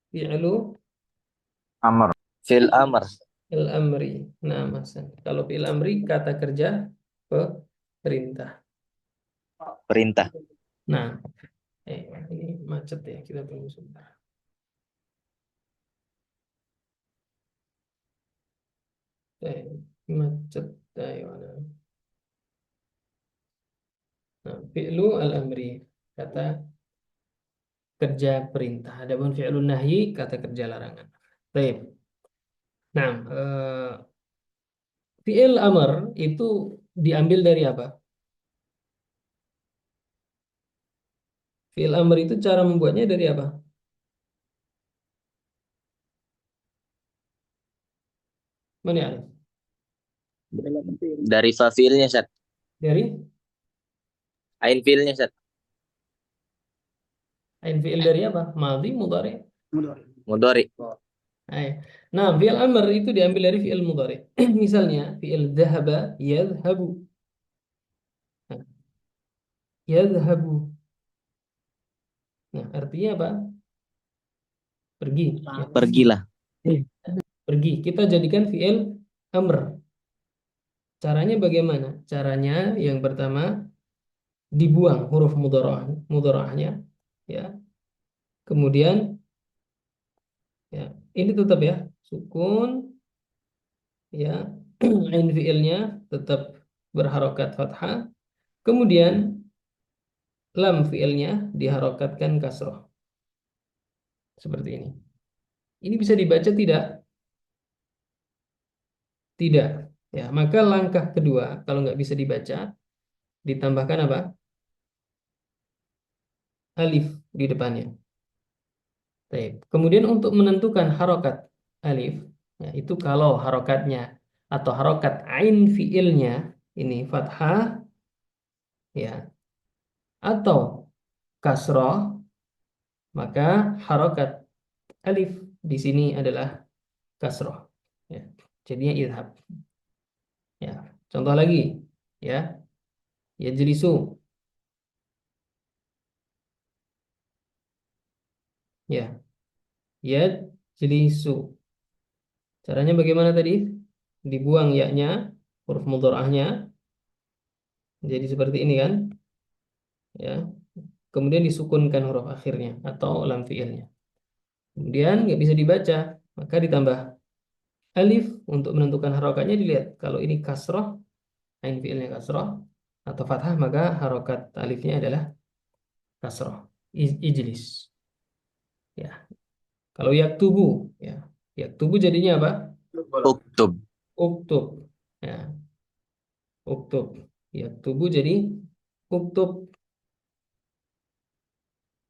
Fi'lu Amr. Fiil amr. il amri. Nah, masa. Kalau fi'il amri kata kerja perintah. Perintah. Nah, ini macet ya. Kita tunggu sebentar. Macet. Ayo, nah, fi'lu al-amri. Kata kerja perintah. Adapun fi'lun nahyi kata kerja larangan. Baik. Nah, fi'il amr itu diambil dari apa? Fi'il amr itu cara membuatnya dari apa? Mana ya? Dari fa fiilnya, Ustaz. Dari Ain fiilnya, Ustaz. ain fi'il dari apa? Madhi, mudhari. Mudhari. Ay. Nah, fi'il amr itu diambil dari fi'il mudhari. Misalnya, fi'il dhahaba yadhhabu. Nah, yadhhabu. Nah, artinya apa? Pergi. Ya. Pergilah. Pergi. Kita jadikan fi'il amr. Caranya bagaimana? Caranya yang pertama dibuang huruf mudhara'ahnya ya. Kemudian ya, ini tetap ya sukun ya. Ain fi'ilnya tetap berharokat fathah. Kemudian lam fi'ilnya diharokatkan kasroh. Seperti ini. Ini bisa dibaca tidak? Tidak. Ya, maka langkah kedua kalau nggak bisa dibaca ditambahkan apa? Alif di depannya. Baik. Kemudian untuk menentukan harokat alif, ya, itu kalau harokatnya atau harokat ain fiilnya ini fathah, ya, atau kasroh, maka harokat alif di sini adalah kasroh. Ya. Jadinya idhab. Ya. Contoh lagi, ya, yajlisu, ya, yajlisu. Caranya bagaimana tadi? Dibuang yaknya, huruf mudhari'ahnya, jadi seperti ini kan? Ya. Kemudian disukunkan huruf akhirnya atau lam fiilnya. Kemudian nggak bisa dibaca, maka ditambah alif untuk menentukan harokatnya dilihat. Kalau ini kasroh, ain fiilnya kasroh atau fathah, maka harokat alifnya adalah kasroh. Ijlis. Ya. Kalau yaktubu, ya, yaktubu jadinya apa? Uktub. Uktub. Ya, uktub. Yaktubu jadi uktub.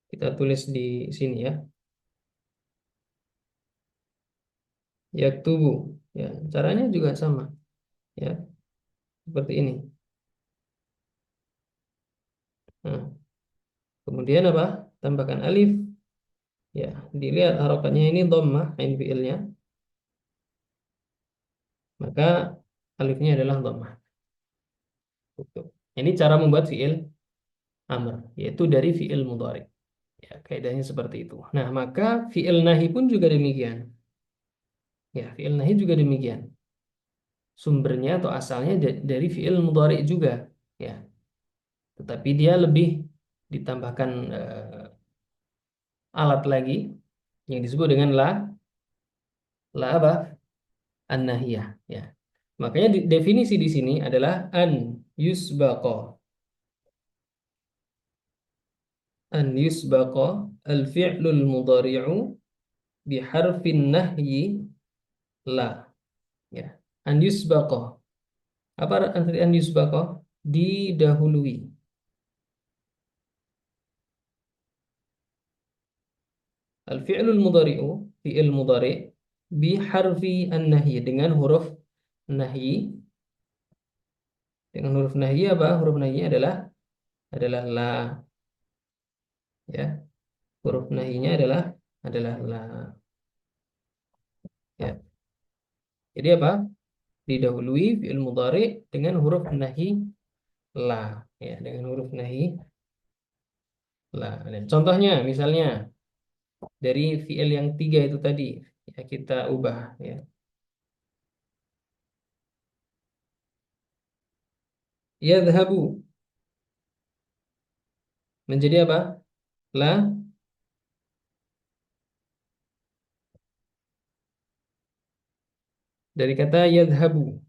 Kita tulis di sini ya. Yaktubu. Ya, caranya juga sama. Ya, seperti ini. Nah, kemudian apa? Tambahkan alif. Ya, dilihat harokatnya ini dhammah, ain fiilnya. Maka alifnya adalah dhammah. Uktub. Ini cara membuat fiil amr, yaitu dari fiil mudhari. Ya, kaidahnya seperti itu. Nah, maka fiil nahi pun juga demikian. Ya, fiil nahi juga demikian. Sumbernya atau asalnya dari fiil mudhari juga. Ya, tetapi dia lebih ditambahkan alat lagi yang disebut dengan la apa? An-nahiyah. Ya. Makanya definisi di sini adalah an yusbaqa. An yusbaqa al-fi'lul mudhari'u biharfin nahyi la. Ya. An yusbaqa. Apa arti an yusbaqa? Didahului. Al-fi'lul mudhari'u, fi'il mudhari' biharfi an-nahyi dengan huruf nahyi. Dengan huruf nahyi apa? Huruf nahyi adalah la, ya. Huruf nahyinya adalah la, ya. Jadi apa? Didahului fi'il mudhari' dengan huruf nahyi la, ya, dengan huruf nahyi la. Dan contohnya misalnya dari fi'il yang tiga itu tadi, ya, kita ubah, ya. Yadhabu menjadi apa? La, dari kata yadhabu.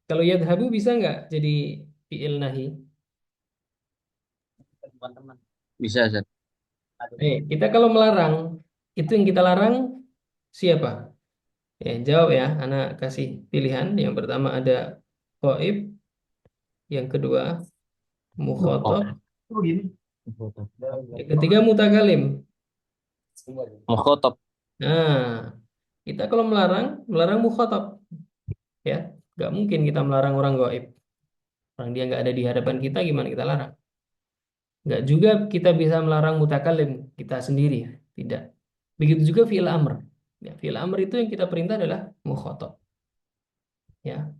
Kalau yadhabu bisa nggak jadi fi'il nahi? Bisa, Ustaz. Kita kalau melarang, itu yang kita larang siapa? Ya, jawab ya, anak kasih pilihan. Yang pertama ada ghaib, yang kedua mukhatab, yang ketiga mutakalim. Mukhatab. Nah, kita kalau melarang mukhatab, ya, nggak mungkin kita melarang orang ghaib. Orang dia nggak ada di hadapan kita, gimana kita larang? Nggak juga kita bisa melarang mutakalim kita sendiri, tidak. Begitu juga fi'il amr. Ya, fi'il amr itu yang kita perintah adalah mukhatab. Ya,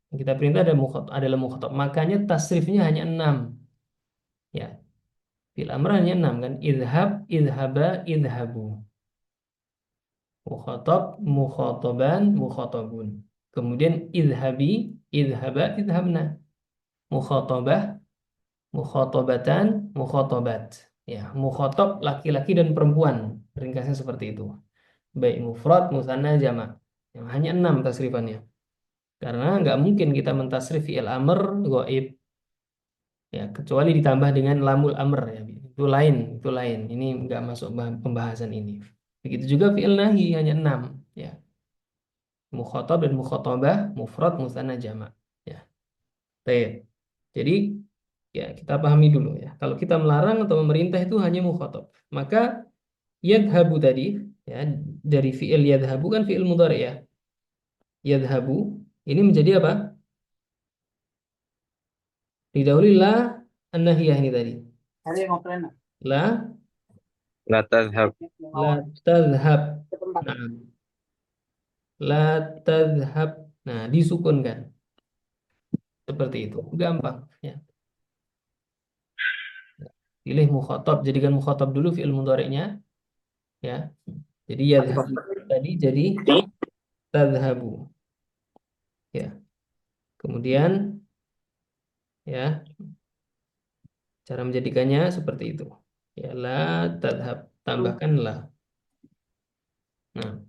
yang kita perintah adalah mukhatab. Makanya tasrifnya hanya 6. Ya, fi'il amr hanya 6 kan. Idhab, idhaba, idhabu. Mukhatab, mukhataban, mukhatabun. Kemudian idhabi, idhaba, idhabna. Mukhatabah, mukhatabatan, mukhatabat. Ya, mukhatab laki-laki dan perempuan. Ringkasnya seperti itu. Baik mufrad, musanna, jamak. Yang hanya 6 tasrifannya. Karena nggak mungkin kita mentasrif fi'il amr ghaib, ya, kecuali ditambah dengan lamul amr, ya. Itu lain. Ini nggak masuk pembahasan ini. Begitu juga fi'il nahi hanya 6, ya. Mukhatab dan mukhatabah, mufrad, musanna, jamak. Ya. Baik. Jadi ya kita pahami dulu ya. Kalau kita melarang atau memerintah itu hanya mukhatab. Maka yadhabu tadi, ya, dari fi'il yadhabu kan fi'il mudhari ya. Yadhabu ini menjadi apa? Didahului la an-nahiyah ini tadi. La La tadhhab. La tadhhab. Nah, la tadhhab. Nah, disukunkan. Seperti itu. Gampang. Ya. Pilih mukhatab. Jadikan mukhatab dulu fi'il mudhari'nya. Ya. Jadi yadhhabu tadi jadi tadhhabu. Ya. Kemudian ya cara menjadikannya seperti itu. Ya la tadhhab. Tambahkan la. Nah,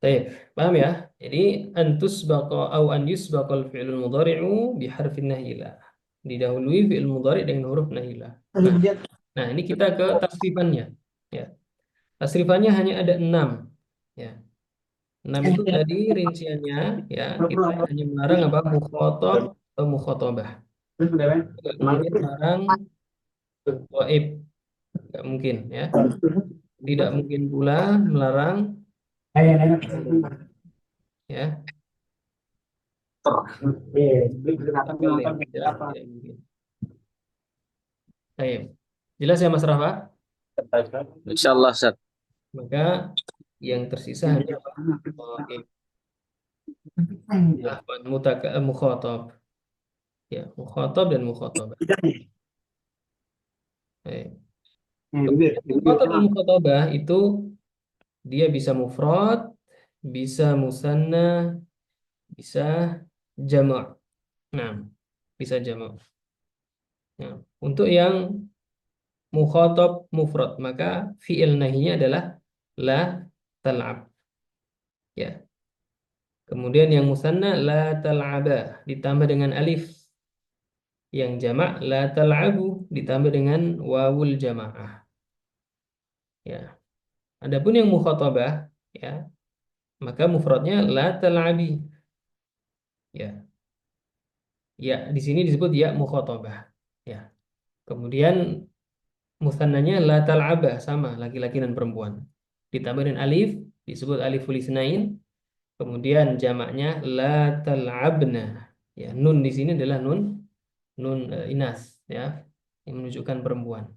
baik. Paham ya? Jadi antus baqa au an yusbaqal fi'lul mudhari'u bi harfin nahi la. Didahului fi'il mudhari' dengan huruf nahi la. Nah, ini kita ke tasrifannya. Ya. Tasrifannya hanya ada 6. Ya. 6 itu tadi rinciannya ya kita hanya melarang apa mukhatab atau mukhatabah. Kemudian melarang dhaif, nggak mungkin ya. Tidak mungkin pula melarang ya mutakallim, ya, tidak mungkin. Baik. Jelas ya Mas Rafa? Insyaallah, Ustaz. Maka yang tersisa hanya apa? Dhaif. Afwan, mukhatab. Ya, mukhatab dan mukhatabah. Baik. Kemudian mukhatab dan mukhatabah itu dia bisa mufrad, bisa musanna, bisa jamak. Nah, bisa jamak. Nah, untuk yang mukhatab mufrad, maka fi'il nahinya adalah la tal'ab. Ya. Kemudian yang musanna la tal'aba ditambah dengan alif. Yang jamak la tal'abu ditambah dengan wawul jamaah. Ya. Adapun yang mukhatabah ya, maka mufradnya la tal'abi. Ya. Ya, di sini disebut ya mukhatabah. Ya. Kemudian musannanya la tal'abah sama laki-laki dan perempuan. Ditambah dengan alif disebut aliful isnain. Kemudian jamaknya la tal'abna. Ya, nun di sini adalah nun inas ya, yang menunjukkan perempuan.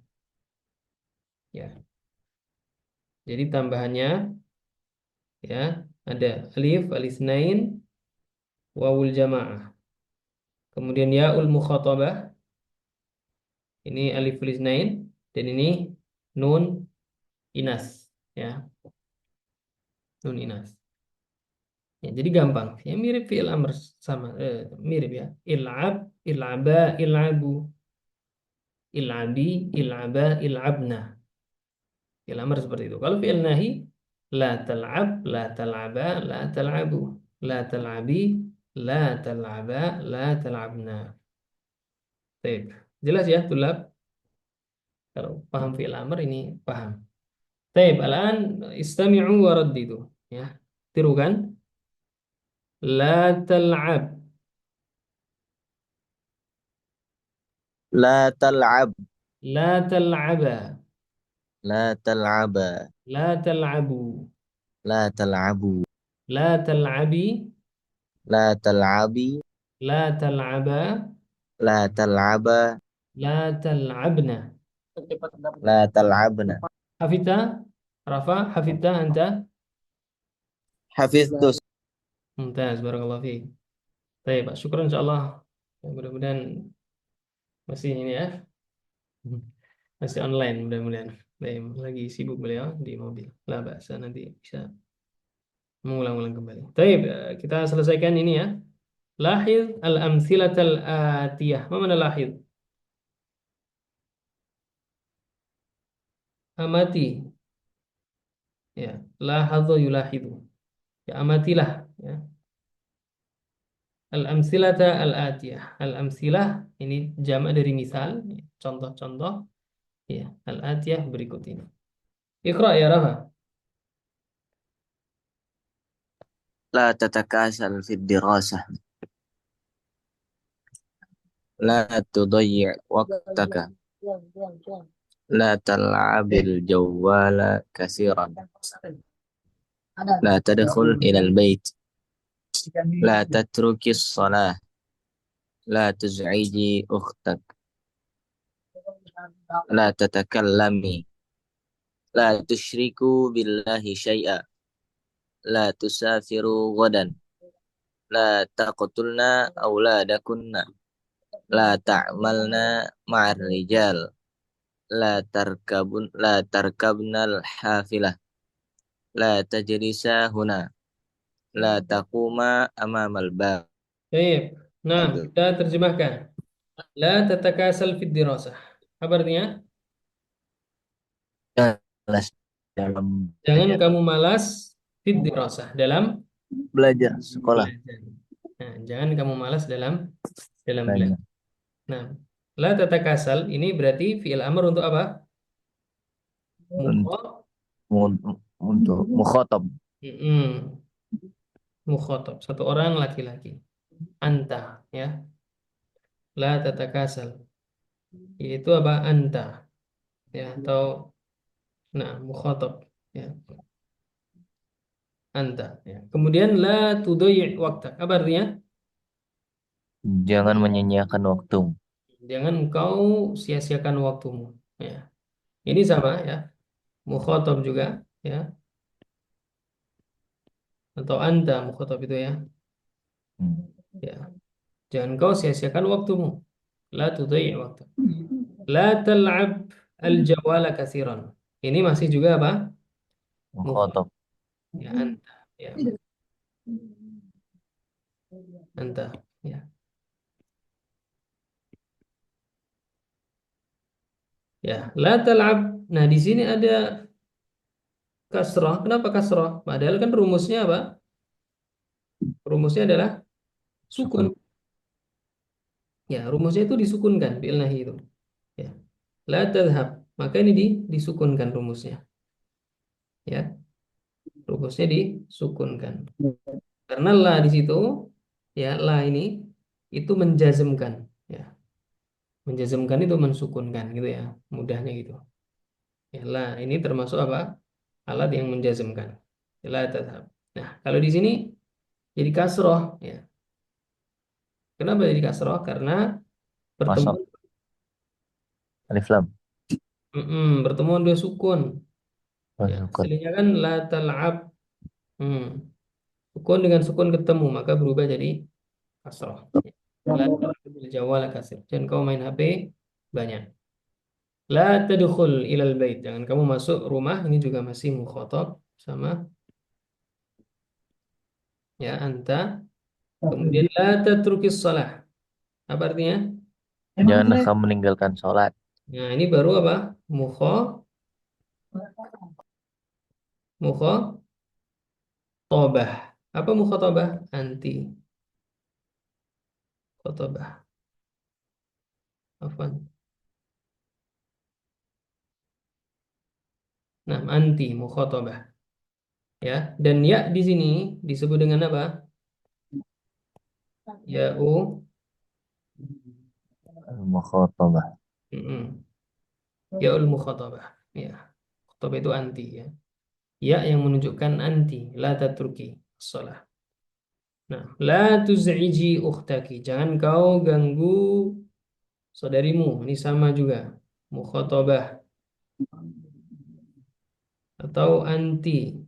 Ya. Jadi tambahannya ya ada alif alisnain wawul jamaah. Kemudian yaul mukhatabah ini alif alisnain dan ini nun inas ya, nun inas. Ya, jadi gampang. Ya mirip fi'il amr sama mirip ya. Il'ab, il'aba, il'abu, il'abi, il'aba, il'abna. Fi'il amr seperti itu. Kalau fi'il nahi la tal'ab, la tal'aba, la tal'abu, la tal'abi, la tal'aba, la tal'abna. Baik. Jelas ya, tulab? Kalau paham fi'il amr ini paham. Baik, alan istami'u wa raddidu. Ya. Tirukan. La tal'ab. La tal'ab. La tal'aba. La tal'aba. La tal'abu. La tal'abu. La tal'abi. La tal'abi. La tal'aba. La tal'aba. La tal'abna. La tal'abna. Hafidha? Rafa, hafidha anta? Hafiztus. Mumtaz, barakallahu fiik. Baik, Pak. Syukran insyaallah. Ya, mudah-mudahan masih ini ya. Masih online mudah-mudahan. Baik, lagi sibuk beliau di mobil. Lah, bahasa nanti bisa mengulang-ulang kembali. Baik, kita selesaikan ini ya. Lahid al-amthilatal atiyah. Apa mana lahid? Amati. Ya, lahadhu yulahidu. Ya, amatilah ya. Al-amthilata al-atiyah. Al-amthilah ini jamak dari misal, contoh-contoh ya, al-atiyah berikut ini. Iqra ya Rafa. لا تتكاسل في الدراسة. لا تضيع وقتك. لا تلعب الجوال كثيرا. لا تدخل إلى البيت. لا تترك الصلاة. لا تزعجي أختك. La tatakallami. La tusyriku billahi syai'a. La tusafiru ghadan. La taqtulna auladakunna. La ta'malna ma'ar rijal. La tarkabnal hafilah. La tajlisa huna. La taquma amamal bab. Baik. Nah, kita terjemahkan. La tatakasal fid dirasah. Apa artinya? Jelas dalam Jangan belajar. kamu malas fid dirasah dalam Belajar sekolah. belajar. Nah, jangan kamu malas dalam Belajar. belajar. Nah, la tatakasal ini berarti fi'il amr untuk apa? Untuk, Mukho. untuk mukhotob. Mm-mm. Mukhotob. Satu orang laki-laki. Anta, ya. La tatakasal. Itu apa? Anta, ya. Atau, nah, mukhotob, ya. Anta, ya. Kemudian la tudai' waktu. Apa artinya? Jangan menyia-nyiakan waktu. Jangan kau sia-siakan waktumu, ya. Ini sama, ya. Mukhotob juga, ya. Atau anta mukhotob itu, ya. Hmm. Ya. Jangan kau sia-siakan waktumu. La tudai' waktu. La tal'ab al-jawala kathiran. Ini masih juga apa? Mukhotob. Mukhotob. Ya, anta. Ya, anta. Ya. Ya, la tal'ab. Nah, di sini ada kasrah. Kenapa kasrah? Padahal kan rumusnya apa? Rumusnya adalah sukun. Sukun. Ya, rumusnya itu disukunkan fi'il nahi itu. Ya. La tadhhab. Maka ini disukunkan rumusnya. Ya, rumusnya disukunkan. Karena la di situ, ya, la ini itu menjazmkan. Ya, menjazmkan itu mensukunkan gitu ya. Mudahnya gitu. Ya, la ini termasuk apa? Alat yang menjazmkan. La tadhhab. Nah, kalau di sini jadi kasroh, ya. Kenapa jadi kasroh? Karena Masuk. pertemuan, Alif lam. pertemuan dua sukun. Ya, Sukun. aslinya kan la tal'ab. Hmm. Sukun dengan sukun ketemu maka berubah jadi kasroh. Ya. La tal'ab bil jawal kasir. Jangan kau main HP banyak. La tadkhul ilal bait. Jangan kamu masuk rumah. Ini juga masih mukhatab sama, ya, anta. Kemudian la tatrukis shalah. Apa artinya? Janganlah kamu meninggalkan sholat. Nah, ini baru apa? Mukha, mukhatabah. Apa mukhatabah? Anti. Mukhatabah. Afwan. Nah, anti mukhatabah. Ya, dan ya di sini disebut dengan apa? Ya u. Mukhotabah. Mm-mm. Yaul mukhatabah. Ya. Mukhatabah itu anti, ya. Ya yang menunjukkan anti, la tatruki shalah. Nah, la tuz'iji ukhtaki. Jangan kau ganggu saudarimu. Ini sama juga. Mukhatabah atau anti.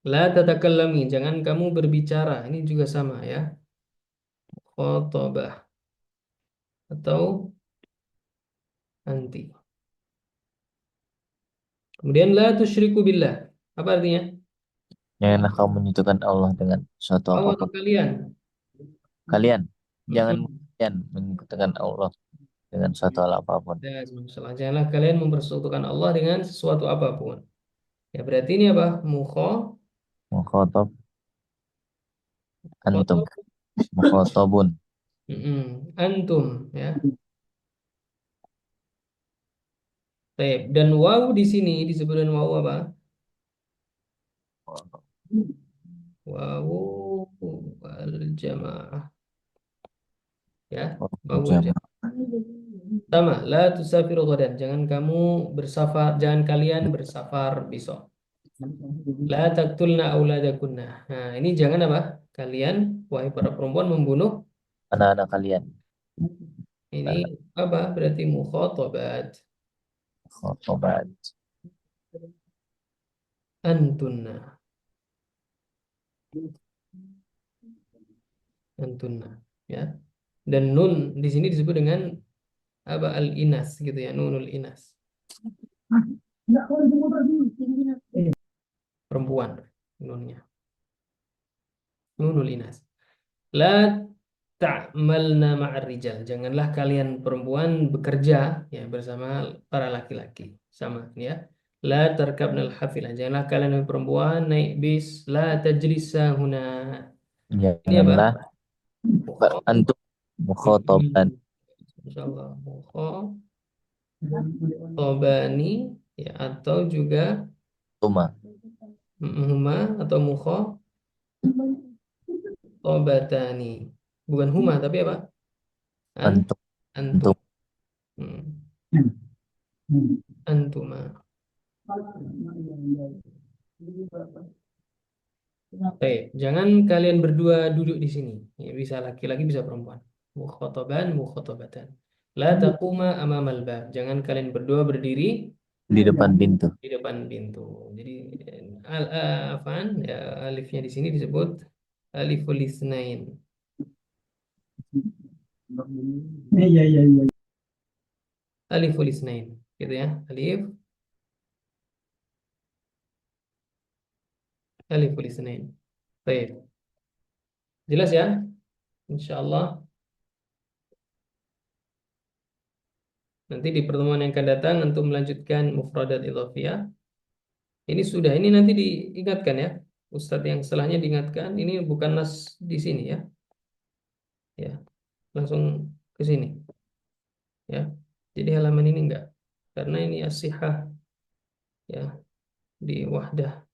La tatakallami. Jangan kamu berbicara. Ini juga sama, ya. Mukhatabah atau anti. Kemudian la tusyriku billah. Apa artinya? Janganlah kamu menyekutukan Allah dengan suatu Kau atau apapun. kalian? Kalian jangan Mm-mm. kalian menyekutukan Allah dengan suatu hal apapun. Ya, masalah. Janganlah kalian mempersekutukan Allah dengan sesuatu apapun. Ya, berarti ini apa? Mukhotob antum. Khotob. Mukhotobun. Antum, ya. Baik. Dan waw di sini disebut dengan waw apa? Waw al jamaah, ya. Waw al Jamaah. jamaah. Sama, la tusafiru ghadan. Jangan kamu bersafar, jangan kalian bersafar besok. La taqtulna auladakunna. Nah, ini jangan apa? Kalian, wahai para perempuan, membunuh Anak-anak kalian. Ini apa? Berarti mukhatabat. Khotobat. Antunna. Antunna. Ya. Dan nun di sini disebut dengan apa? Al-inas gitu ya. Nunul inas. Perempuan. Nunnya. Nunul inas. La ta'malna ma'ar rijal. Janganlah kalian perempuan bekerja ya bersama para laki-laki. Sama ya. La tarkabnal hafilah. Janganlah kalian perempuan naik bis. La tajlisa huna. Ini apa? Janganlah Mukho. antum mukhotoban. Insyaallah. Mukho. Tobani ya atau juga Tuma. huma atau mukho. Tobatani. Bukan huma tapi apa? Antum. Antum. Antum. Hmm. Antuma. Baik, jangan kalian berdua duduk di sini. Ya, bisa laki-laki, bisa perempuan. Mukhotoban, mukhotobatan. La taquma amamal bab. Jangan kalian berdua berdiri Di depan pintu. di depan pintu. Jadi afan ya, alifnya di sini disebut aliful isnain. Aliful isnain. Gitu ya. Aliful isnain. Baik. Jelas ya? Insyaallah nanti di pertemuan yang akan datang untuk melanjutkan mufradat idhofiyah. Ini nanti diingatkan ya. Ustadz yang setelahnya diingatkan, ini bukan nas di sini ya. Ya, langsung ke sini ya. Jadi halaman ini enggak. Karena ini as-sihah ya di wahdah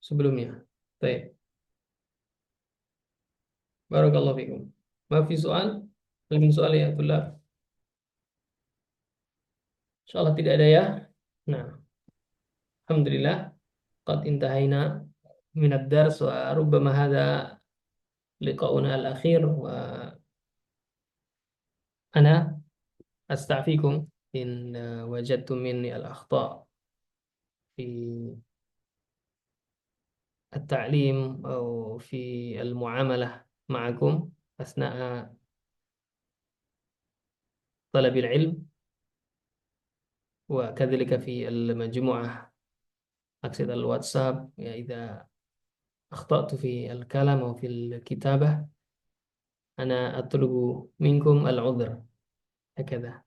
sebelumnya. Baik. Barakallahu fikum. Maaf fi soal? Lagi soal ya, tulab. Insyaallah tidak ada ya. Nah, alhamdulillah qad intahayna min ad-dars wa rubbama hadha liqa'una al-akhir wa ana أستعفيكم إن وجدتم مني الأخطاء في التعليم أو في المعاملة معكم أثناء طلب العلم وكذلك في المجموعة أقصد الواتساب إذا أخطأت في الكلام أو في الكتابة أنا أطلب منكم العذر هكذا.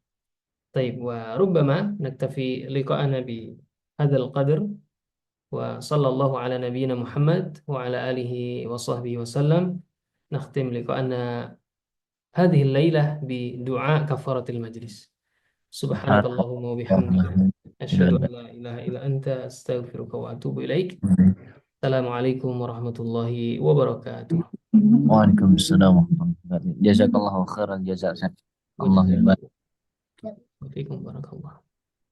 طيب وربما نكتفي لقاءنا بهذا القدر وصلى الله على نبينا محمد وعلى آله وصحبه وسلم. نختم لقاءنا هذه الليلة بدعاء كفارة المجلس. سبحانك اللهم وبحمدك أشهد أن لا إله إلا أنت أستغفرك وأتوب إليك. السلام عليكم ورحمة الله وبركاته. Waalaikumsalam warahmatullahi wabarakatuh. Jazakallahu khairan jazak. Allahumma وفيكم بارك الله.